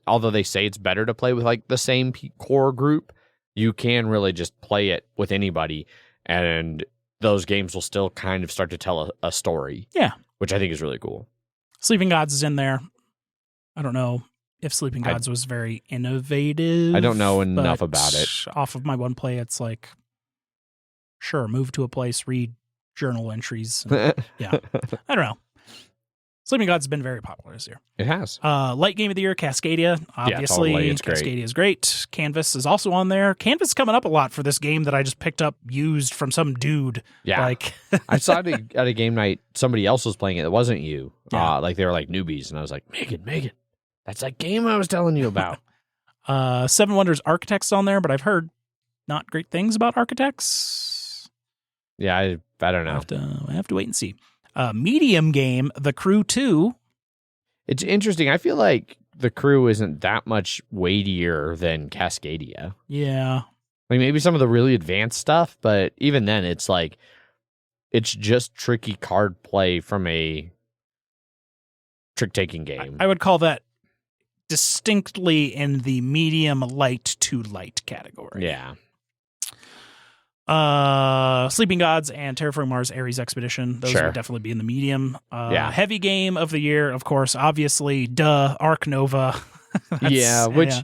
although they say it's better to play with like the same core group, you can really just play it with anybody, and those games will still kind of start to tell a story. Yeah. Which I think is really cool. Sleeping Gods is in there. I don't know if Sleeping Gods was very innovative. I don't know enough about it. Off of my one play, it's like, sure, move to a place, read journal entries. Yeah. I don't know. Sleeping Gods has been very popular this year. It has. Light Game of the Year, Cascadia. Obviously, yeah, totally. It's great. Cascadia is great. Canvas is also on there. Canvas is coming up a lot for this game that I just picked up used from some dude. Yeah. Like I saw it at a game night. Somebody else was playing it. It wasn't you. Yeah. Like they were like newbies. And I was like, Megan. That's that game I was telling you about. Seven Wonders Architects on there, but I've heard not great things about Architects. Yeah, I don't know. I have to wait and see. Medium game, The Crew 2. It's interesting. I feel like The Crew isn't that much weightier than Cascadia. Yeah. Like maybe some of the really advanced stuff, but even then it's like it's just tricky card play from a trick-taking game. I would call that distinctly in the medium light to light category. Yeah. Sleeping Gods and Terraforming Mars Ares Expedition. Those would definitely be in the medium. Heavy game of the year, of course, obviously, Ark Nova. I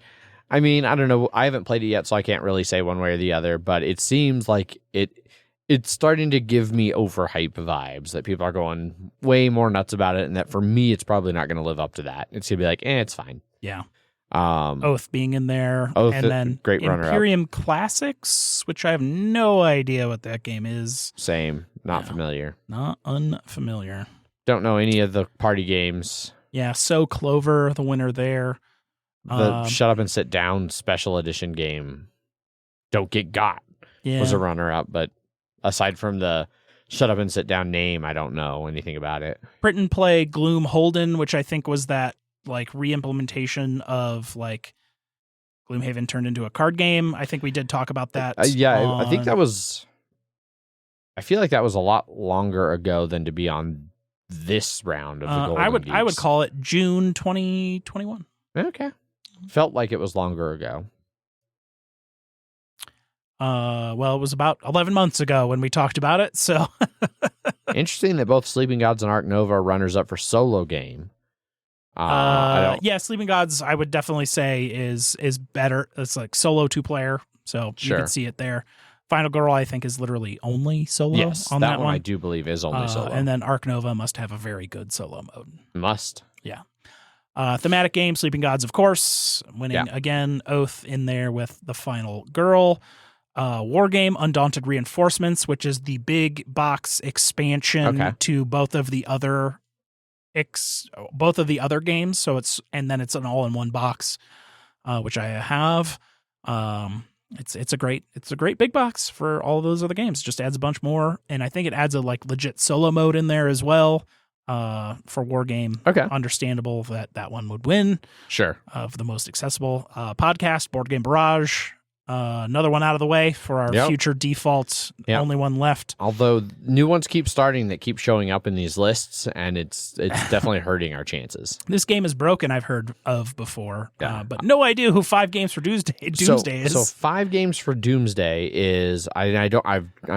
mean, I don't know. I haven't played it yet, so I can't really say one way or the other, but it seems like it's starting to give me overhype vibes that people are going way more nuts about it, and that for me, it's probably not going to live up to that. It's going to be like, it's fine. Yeah. Oath being in there. Oath, and then great runner-up. Imperium Classics, which I have no idea what that game is. Same. Not familiar. Not unfamiliar. Don't know any of the party games. Yeah, So Clover, the winner there. The Shut Up and Sit Down special edition game, Don't Get Got, was a runner-up, but aside from the Shut Up and Sit Down name, I don't know anything about it. Print and Play Gloom Holden, which I think was that like re-implementation of like Gloomhaven turned into a card game. I think we did talk about that. I think that was, I feel like that was a lot longer ago than to be on this round of the Golden Geeks. I would call it June 2021. Okay. Felt like it was longer ago. Well, it was about 11 months ago when we talked about it. So Interesting that both Sleeping Gods and Ark Nova are runners up for solo game. Yeah, Sleeping Gods, I would definitely say is better. It's like solo 2-player, so you can see it there. Final Girl, I think, is literally only solo. Yes, on that one I do believe is only solo. And then Ark Nova must have a very good solo mode. Must. Yeah. Thematic game, Sleeping Gods, of course, winning again. Oath in there with the Final Girl. War game, Undaunted Reinforcements, which is the big box expansion to both of the other games. So it's an all-in-one box, which I have. It's a great big box for all of those other games. It just adds a bunch more, and I think it adds a like legit solo mode in there as well. For War Game, understandable that one would win. Sure, of the most accessible podcast, Board Game Barrage. Another one out of the way for our future defaults. Only one left. Although new ones keep starting that keep showing up in these lists, and it's definitely hurting our chances. This game is broken. I've heard of before, but no idea who 5 Games for Doomsday is. So 5 Games for Doomsday is I'm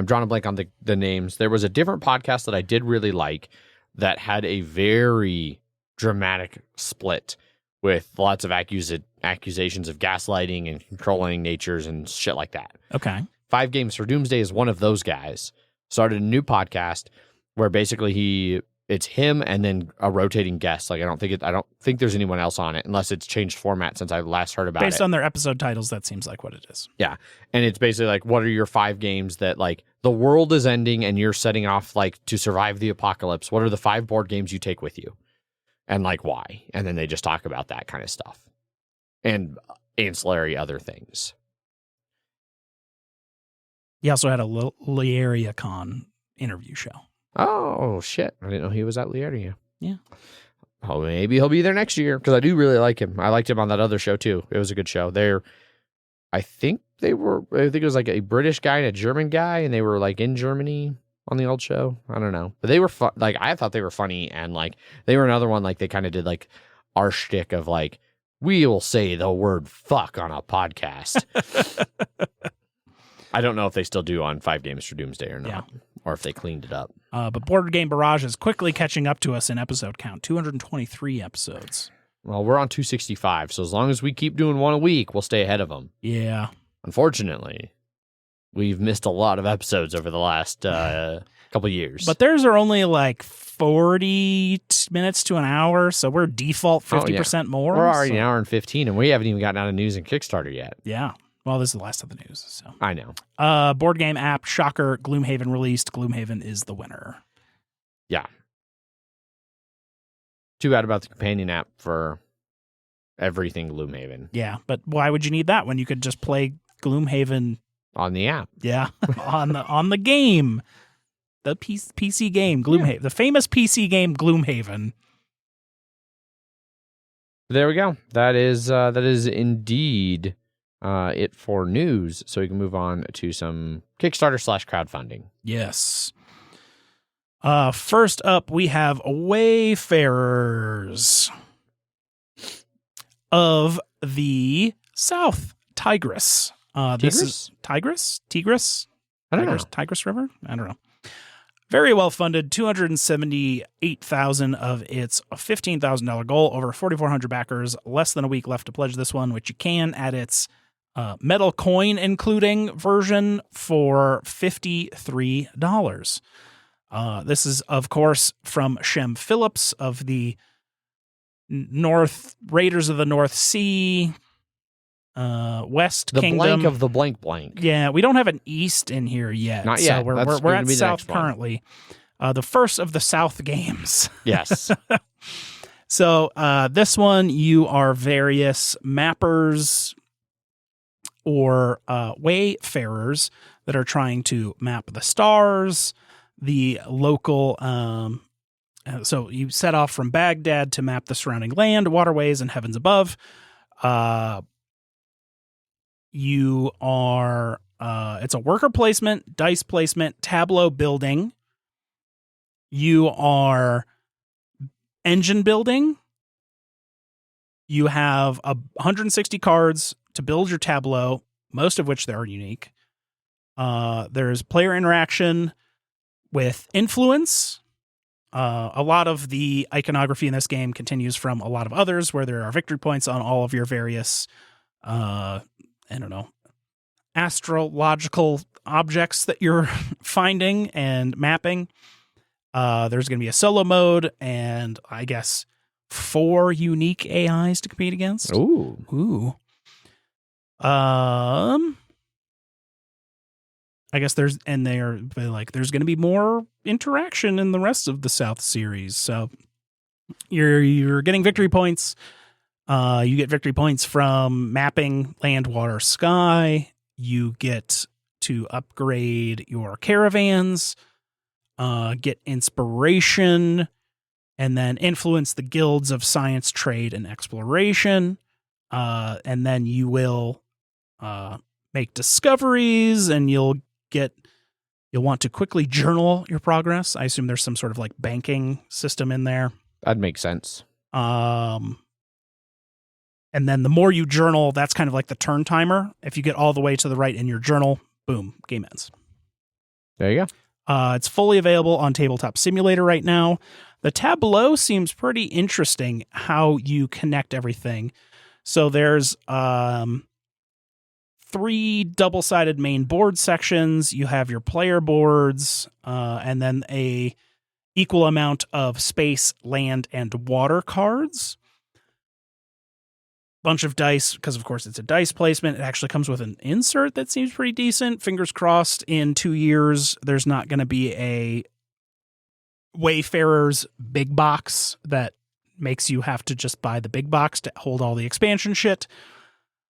drawing a blank on the names. There was a different podcast that I did really like that had a very dramatic split with lots of accusations of gaslighting and controlling natures and shit like that. Okay. 5 Games for Doomsday is one of those guys. Started a new podcast where basically it's him and then a rotating guest. Like I don't think there's anyone else on it unless it's changed format since I last heard about it. Based on their episode titles, that seems like what it is. Yeah. And it's basically like, what are your 5 games that like the world is ending and you're setting off like to survive the apocalypse? What are the 5 board games you take with you? And like why? And then they just talk about that kind of stuff and ancillary other things. He also had a Lieria Con interview show. Oh shit! I didn't know he was at Lieria. Yeah. Oh, maybe he'll be there next year because I do really like him. I liked him on that other show too. It was a good show. I think it was like a British guy and a German guy, and they were like in Germany on the old show. I don't know, but they were fun. Like I thought they were funny, and like they were another one. Like they kind of did like our shtick of like we will say the word fuck on a podcast. I don't know if they still do on 5 Games for Doomsday or not, or if they cleaned it up. But Board Game Barrage is quickly catching up to us in episode count. 223 episodes. Well, we're on 265, so as long as we keep doing one a week, we'll stay ahead of them. Yeah. Unfortunately, we've missed a lot of episodes over the last couple years. But theirs are only like 40 minutes to an hour, so we're default 50% more. We're already an hour and 15, and we haven't even gotten out of news and Kickstarter yet. Yeah. Well, this is the last of the news. So I know. Board game app, shocker, Gloomhaven released. Gloomhaven is the winner. Yeah. Too bad about the companion app for everything Gloomhaven. Yeah, but why would you need that when you could just play Gloomhaven on the app? Yeah, on the game, the PC game Gloomhaven, the famous PC game Gloomhaven. There we go. That is indeed it for news. So we can move on to some Kickstarter / crowdfunding. Yes. First up, we have Wayfarers of the South Tigris. This is Tigris? I don't know. Tigris River? I don't know. Very well funded, $278,000 of its $15,000 goal, over 4,400 backers, less than a week left to pledge this one, which you can at its metal coin including version for $53. This is, of course, from Shem Phillips of the Raiders of the North Sea, West the Kingdom. Blank of the blank. Yeah, we don't have an East in here yet. Not yet. So we're at South currently. The first of the South games. Yes. So this one, you are various mappers or wayfarers that are trying to map the stars, the local. So you set off from Baghdad to map the surrounding land, waterways, and heavens above. You are, it's a worker placement, dice placement, tableau building. You are engine building. You have 160 cards to build your tableau, most of which they are unique. There's player interaction with influence. A lot of the iconography in this game continues from a lot of others, where there are victory points on all of your various, astrological objects that you're finding and mapping. There's going to be a solo mode and I guess 4 unique AIs to compete against. Ooh. I guess there's going to be more interaction in the rest of the South series. So you're getting victory points. You get victory points from mapping land, water, sky. You get to upgrade your caravans, get inspiration, and then influence the guilds of science, trade, and exploration. And then you will make discoveries, and you'll want to quickly journal your progress. I assume there's some sort of like banking system in there. That'd make sense. And then the more you journal, that's kind of like the turn timer. If you get all the way to the right in your journal, boom, game ends. There you go. It's fully available on Tabletop Simulator right now. The tableau seems pretty interesting, how you connect everything. So there's 3 double-sided main board sections. You have your player boards, and then a equal amount of space, land, and water cards. Bunch of dice, because of course it's a dice placement. It actually comes with an insert that seems pretty decent. Fingers crossed in 2 years there's not going to be a Wayfarers big box that makes you have to just buy the big box to hold all the expansion shit.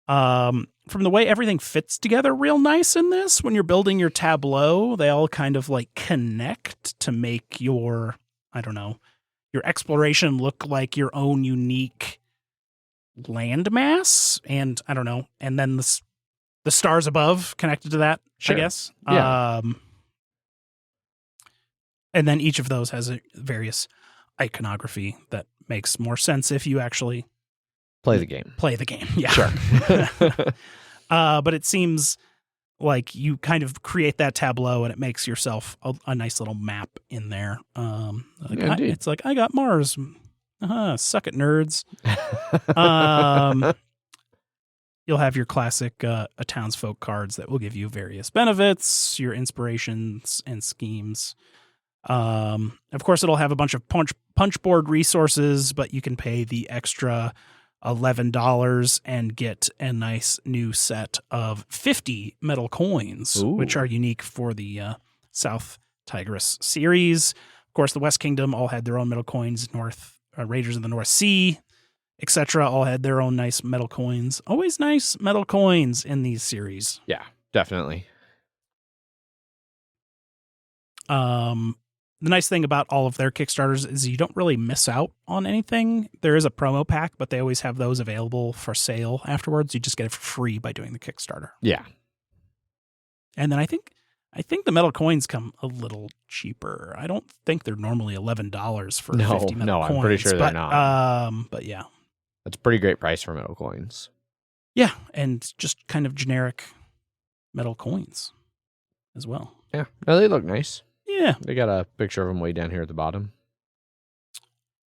From the way everything fits together real nice in this, when you're building your tableau, they all kind of like connect to make your exploration look like your own unique landmass. And and then the stars above connected to that, sure. I guess. Yeah. And then each of those has a various iconography that makes more sense if you actually play the game. Yeah. Sure. But it seems like you kind of create that tableau and it makes yourself a nice little map in there. It's like, I got Mars. Suck it, nerds. You'll have your classic townsfolk cards that will give you various benefits, your inspirations and schemes. Of course, it'll have a bunch of punch board resources, but you can pay the extra $11 and get a nice new set of 50 metal coins, which are unique for the South Tigris series. Of course, the West Kingdom all had their own metal coins. Raiders of the North Sea, etc., all had their own nice metal coins. Always nice metal coins in these series. Yeah, definitely. The nice thing about all of their Kickstarters is you don't really miss out on anything. There is a promo pack, but they always have those available for sale afterwards. You just get it for free by doing the Kickstarter. Yeah. And then I think the metal coins come a little cheaper. I don't think they're normally $11 for 50 metal coins. No, I'm pretty sure they're not. But yeah. That's a pretty great price for metal coins. Yeah, and just kind of generic metal coins as well. Yeah, no, they look nice. Yeah. They got a picture of them way down here at the bottom.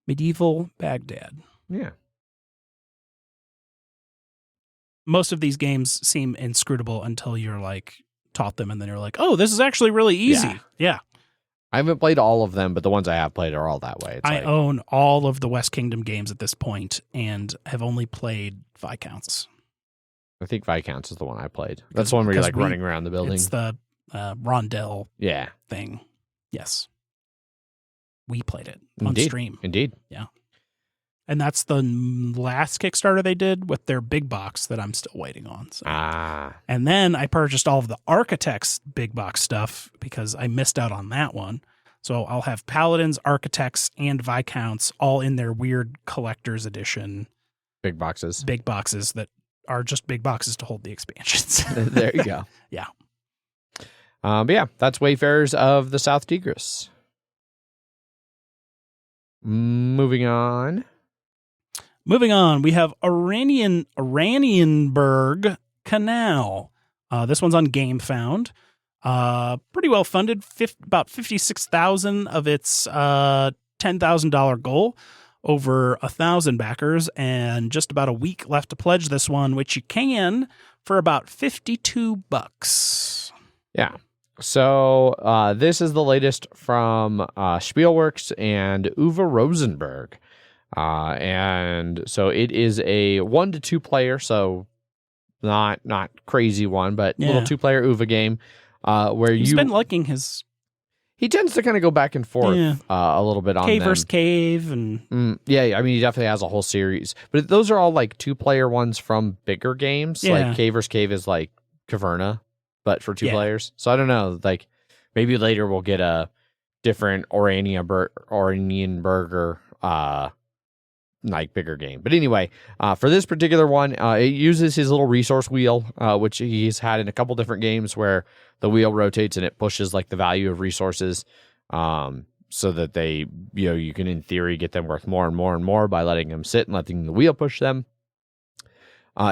Medieval Baghdad. Yeah. Most of these games seem inscrutable until you're like taught them and then you're like, oh, this is actually really easy. Yeah. I haven't played all of them, but the ones I have played are all that way. I own all of the West Kingdom games at this point and have only played Viscounts. I think Viscounts is the one I played. That's the one where you're like running around the building. It's the Rondell thing. Yes. We played it on stream. Indeed. Yeah. And that's the last Kickstarter they did with their big box that I'm still waiting on. So. And then I purchased all of the Architects big box stuff because I missed out on that one. So I'll have Paladins, Architects, and Viscounts all in their weird collector's edition. Big boxes that are just big boxes to hold the expansions. There you go. Yeah. But yeah, that's Wayfarers of the South Tigris. Moving on, we have Oranienburger Kanal. This one's on GameFound. Pretty well funded, about 56,000 of its $10,000 goal, over 1,000 backers, and just about a week left to pledge this one, which you can for about $52. Yeah. So this is the latest from Spielworks and Uwe Rosenberg. And so it is a 1 to 2 player, so not crazy one, but little 2-player Uwe game. Where He's been liking his... He tends to kind of go back and forth a little bit on Cave them. versus Cave. And yeah, I mean, he definitely has a whole series. But those are all like 2-player ones from bigger games. Yeah. Like Cave versus Cave is like Caverna, but for 2 players. So I don't know. Like maybe later we'll get a different Oranienburger like bigger game. But anyway, for this particular one, it uses his little resource wheel, which he's had in a couple different games where the wheel rotates and it pushes like the value of resources, so that they, you can in theory get them worth more and more and more by letting them sit and letting the wheel push them.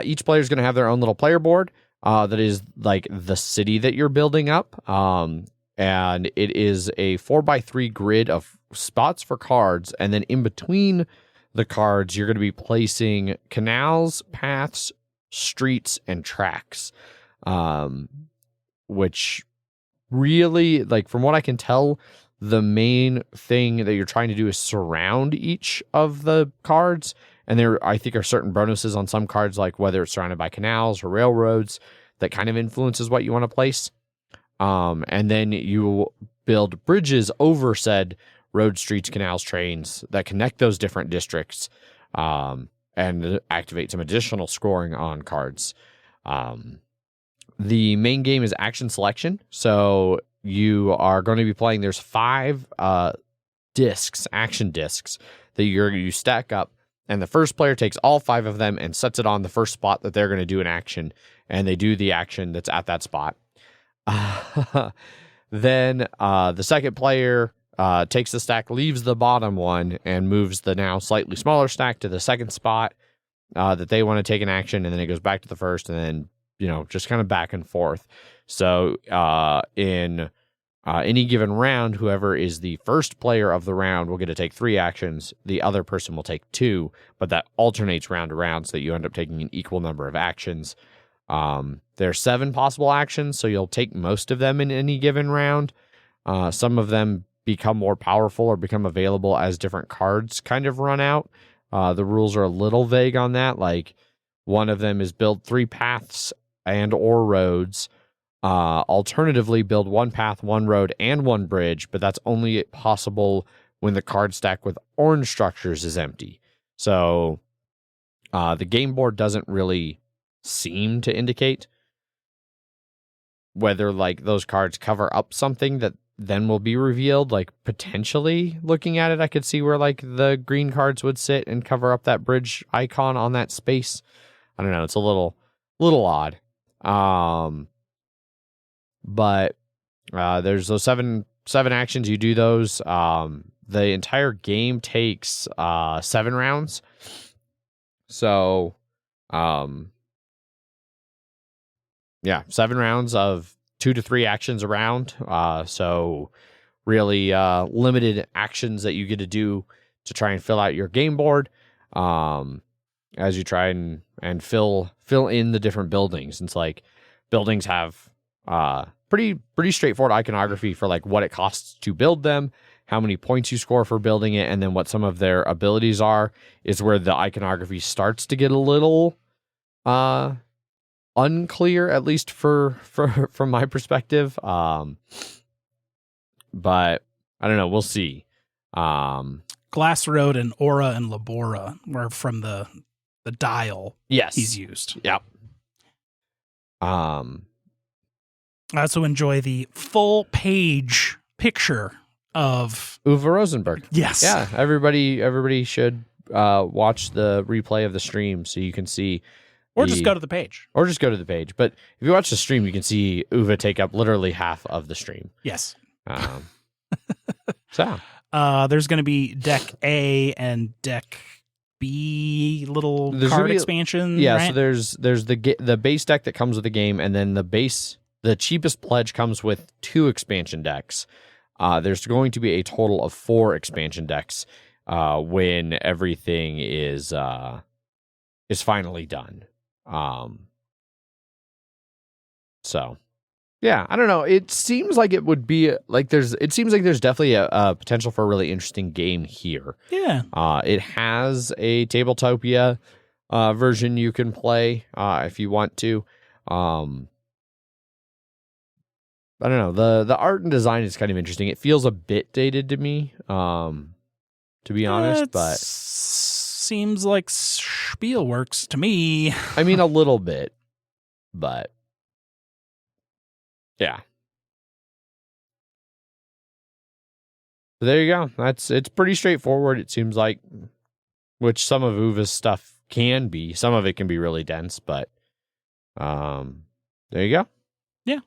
Each player is going to have their own little player board that is like the city that you're building up. And it is a 4x3 grid of spots for cards, and then in between the cards, you're going to be placing canals, paths, streets, and tracks, which really, like, from what I can tell, the main thing that you're trying to do is surround each of the cards. And there, I think, are certain bonuses on some cards, like whether it's surrounded by canals or railroads, that kind of influences what you want to place. And then you build bridges over said road, streets, canals, trains that connect those different districts, and activate some additional scoring on cards. The main game is action selection. So you are going to be playing, there's 5 action discs that you stack up, and the first player takes all 5 of them and sets it on the first spot that they're going to do an action, and they do the action that's at that spot. Then the second player takes the stack, leaves the bottom one, and moves the now slightly smaller stack to the second spot that they want to take an action, and then it goes back to the first, and then, just kind of back and forth. So in any given round, whoever is the first player of the round will get to take 3 actions. The other person will take 2, but that alternates round to round so that you end up taking an equal number of actions. There are 7 possible actions, so you'll take most of them in any given round. Some of them become more powerful or become available as different cards kind of run out. The rules are a little vague on that. Like, one of them is build 3 paths and or roads. Alternatively, build 1 path, 1 road, and 1 bridge, but that's only possible when the card stack with orange structures is empty. So the game board doesn't really seem to indicate whether like those cards cover up something that then will be revealed. Like, potentially looking at it, I could see where like the green cards would sit and cover up that bridge icon on that space. I don't know. It's a little odd. But there's those seven actions. You do those. The entire game takes 7 rounds. So, 7 rounds of 2 to 3 actions a round. So really limited actions that you get to do to try and fill out your game board as you try and fill in the different buildings. It's like buildings have pretty straightforward iconography for like what it costs to build them, how many points you score for building it, and then what some of their abilities are is where the iconography starts to get a little unclear, at least from my perspective. But I don't know. We'll see. Glass Road and Aura and Labora were from the dial. Yes, he's used. Yep. I also enjoy the full page picture of Uwe Rosenberg. Yes. Yeah. Everybody should watch the replay of the stream so you can see. Or just go to the page. But if you watch the stream, you can see Uwe take up literally half of the stream. Yes. So there's going to be deck A and deck B card expansion. Yeah, right? so there's the base deck that comes with the game, and then the base The cheapest pledge comes with 2 expansion decks. There's going to be a total of 4 expansion decks when everything is finally done. So, yeah, I don't know. It seems like it would be like it seems like there's definitely a potential for a really interesting game here. Yeah. It has a Tabletopia version you can play if you want to. I don't know. The art and design is kind of interesting. It feels a bit dated to me, to be honest, but seems like Spielworks to me. I mean, a little bit, but yeah. So there you go. It's pretty straightforward. It seems like, which some of Uva's stuff can be. Some of it can be really dense, but there you go. Yeah.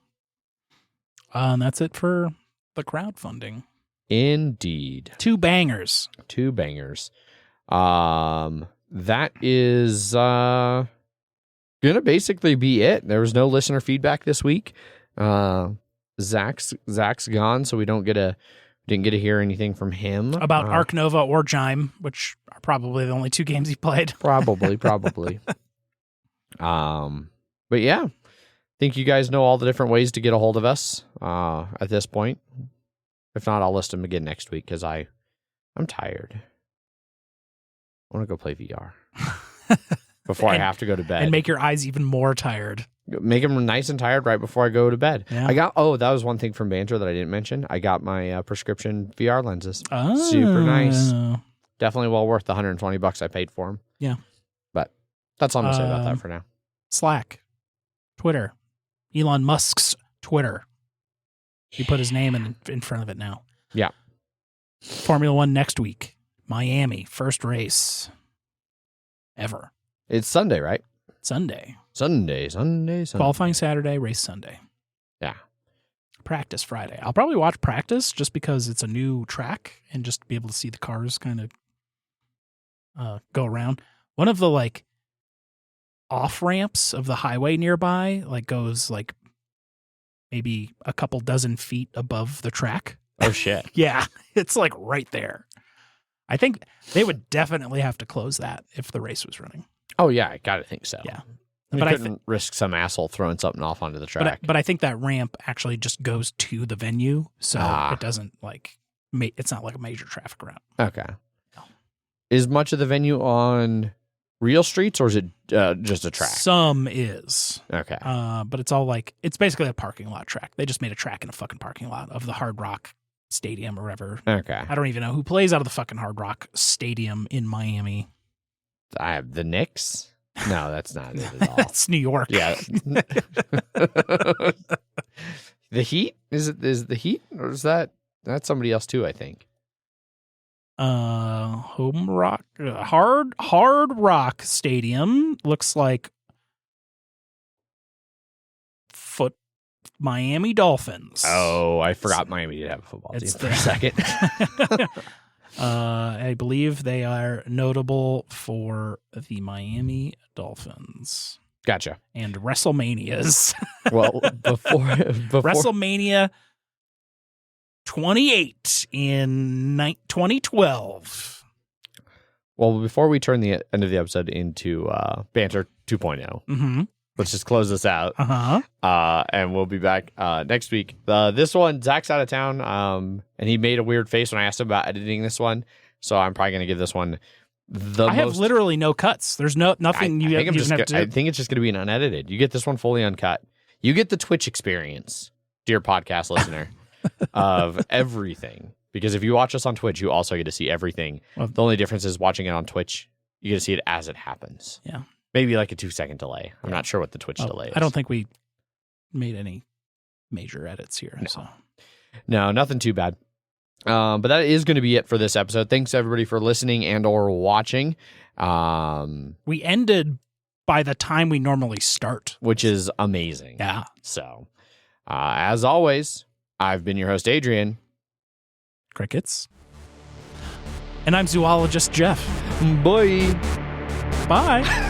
And that's it for the crowdfunding. Indeed. 2 bangers. 2 bangers. That is gonna basically be it. There was no listener feedback this week. Zach's gone, so we didn't get to hear anything from him about Arc Nova or JIME, which are probably the only 2 games he played. Probably. But yeah, I think you guys know all the different ways to get a hold of us at this point. If not, I'll list them again next week because I'm tired. I want to go play VR before I have to go to bed. And make your eyes even more tired. Make them nice and tired right before I go to bed. Yeah. That was one thing from Banter that I didn't mention. I got my prescription VR lenses. Oh. Super nice. Definitely well worth the $120 I paid for them. Yeah. But that's all I'm going to say about that for now. Slack. Twitter. Elon Musk's Twitter. He put his name in front of it now. Yeah. Formula 1 next week. Miami. First race ever. It's Sunday, right? Sunday. Sunday. Qualifying Saturday, race Sunday. Yeah. Practice Friday. I'll probably watch practice just because it's a new track and just be able to see the cars kind of go around. One of the off ramps of the highway nearby goes maybe a couple dozen feet above the track. Oh shit. Yeah, it's right there. I think they would definitely have to close that if the race was running. Oh yeah, I gotta think so. Yeah. But I couldn't risk some asshole throwing something off onto the track. But I think that ramp actually just goes to the venue, so it doesn't it's not like a major traffic route. Okay. No. Is much of the venue on real streets, or is it just a track? Some is. Okay. But it's all it's basically a parking lot track. They just made a track in a fucking parking lot of the Hard Rock Stadium or whatever. Okay. I don't even know who plays out of the fucking Hard Rock Stadium in Miami. I have the Knicks. No, that's not it at all. That's New York. Yeah. The Heat? Is the Heat, or is that's somebody else too, I think. Home Rock Hard Rock Stadium looks like Miami Dolphins. Oh, I forgot Miami did have a football team for a second. I believe they are notable for the Miami Dolphins. Gotcha. And WrestleManias. Well, before WrestleMania 28 in 2012. Well, before we turn the end of the episode into Banter 2.0, let's just close this out. And we'll be back next week. This one, Zach's out of town, and he made a weird face when I asked him about editing this one. So I'm probably going to give this one I have literally no cuts. There's nothing I think have to do. I think it's just going to be an unedited. You get this one fully uncut. You get the Twitch experience, dear podcast listener, of everything. Because if you watch us on Twitch, you also get to see everything. Well, the only difference is watching it on Twitch, you get to see it as it happens. Yeah. Maybe like a 2-second delay. I'm not sure what the Twitch delay is. I don't think we made any major edits here. No. So. No, nothing too bad. But that is going to be it for this episode. Thanks everybody for listening and or watching. We ended by the time we normally start, which is amazing. Yeah. So, as always, I've been your host, Adrian. Crickets. And I'm zoologist Jeff. Bye. Bye.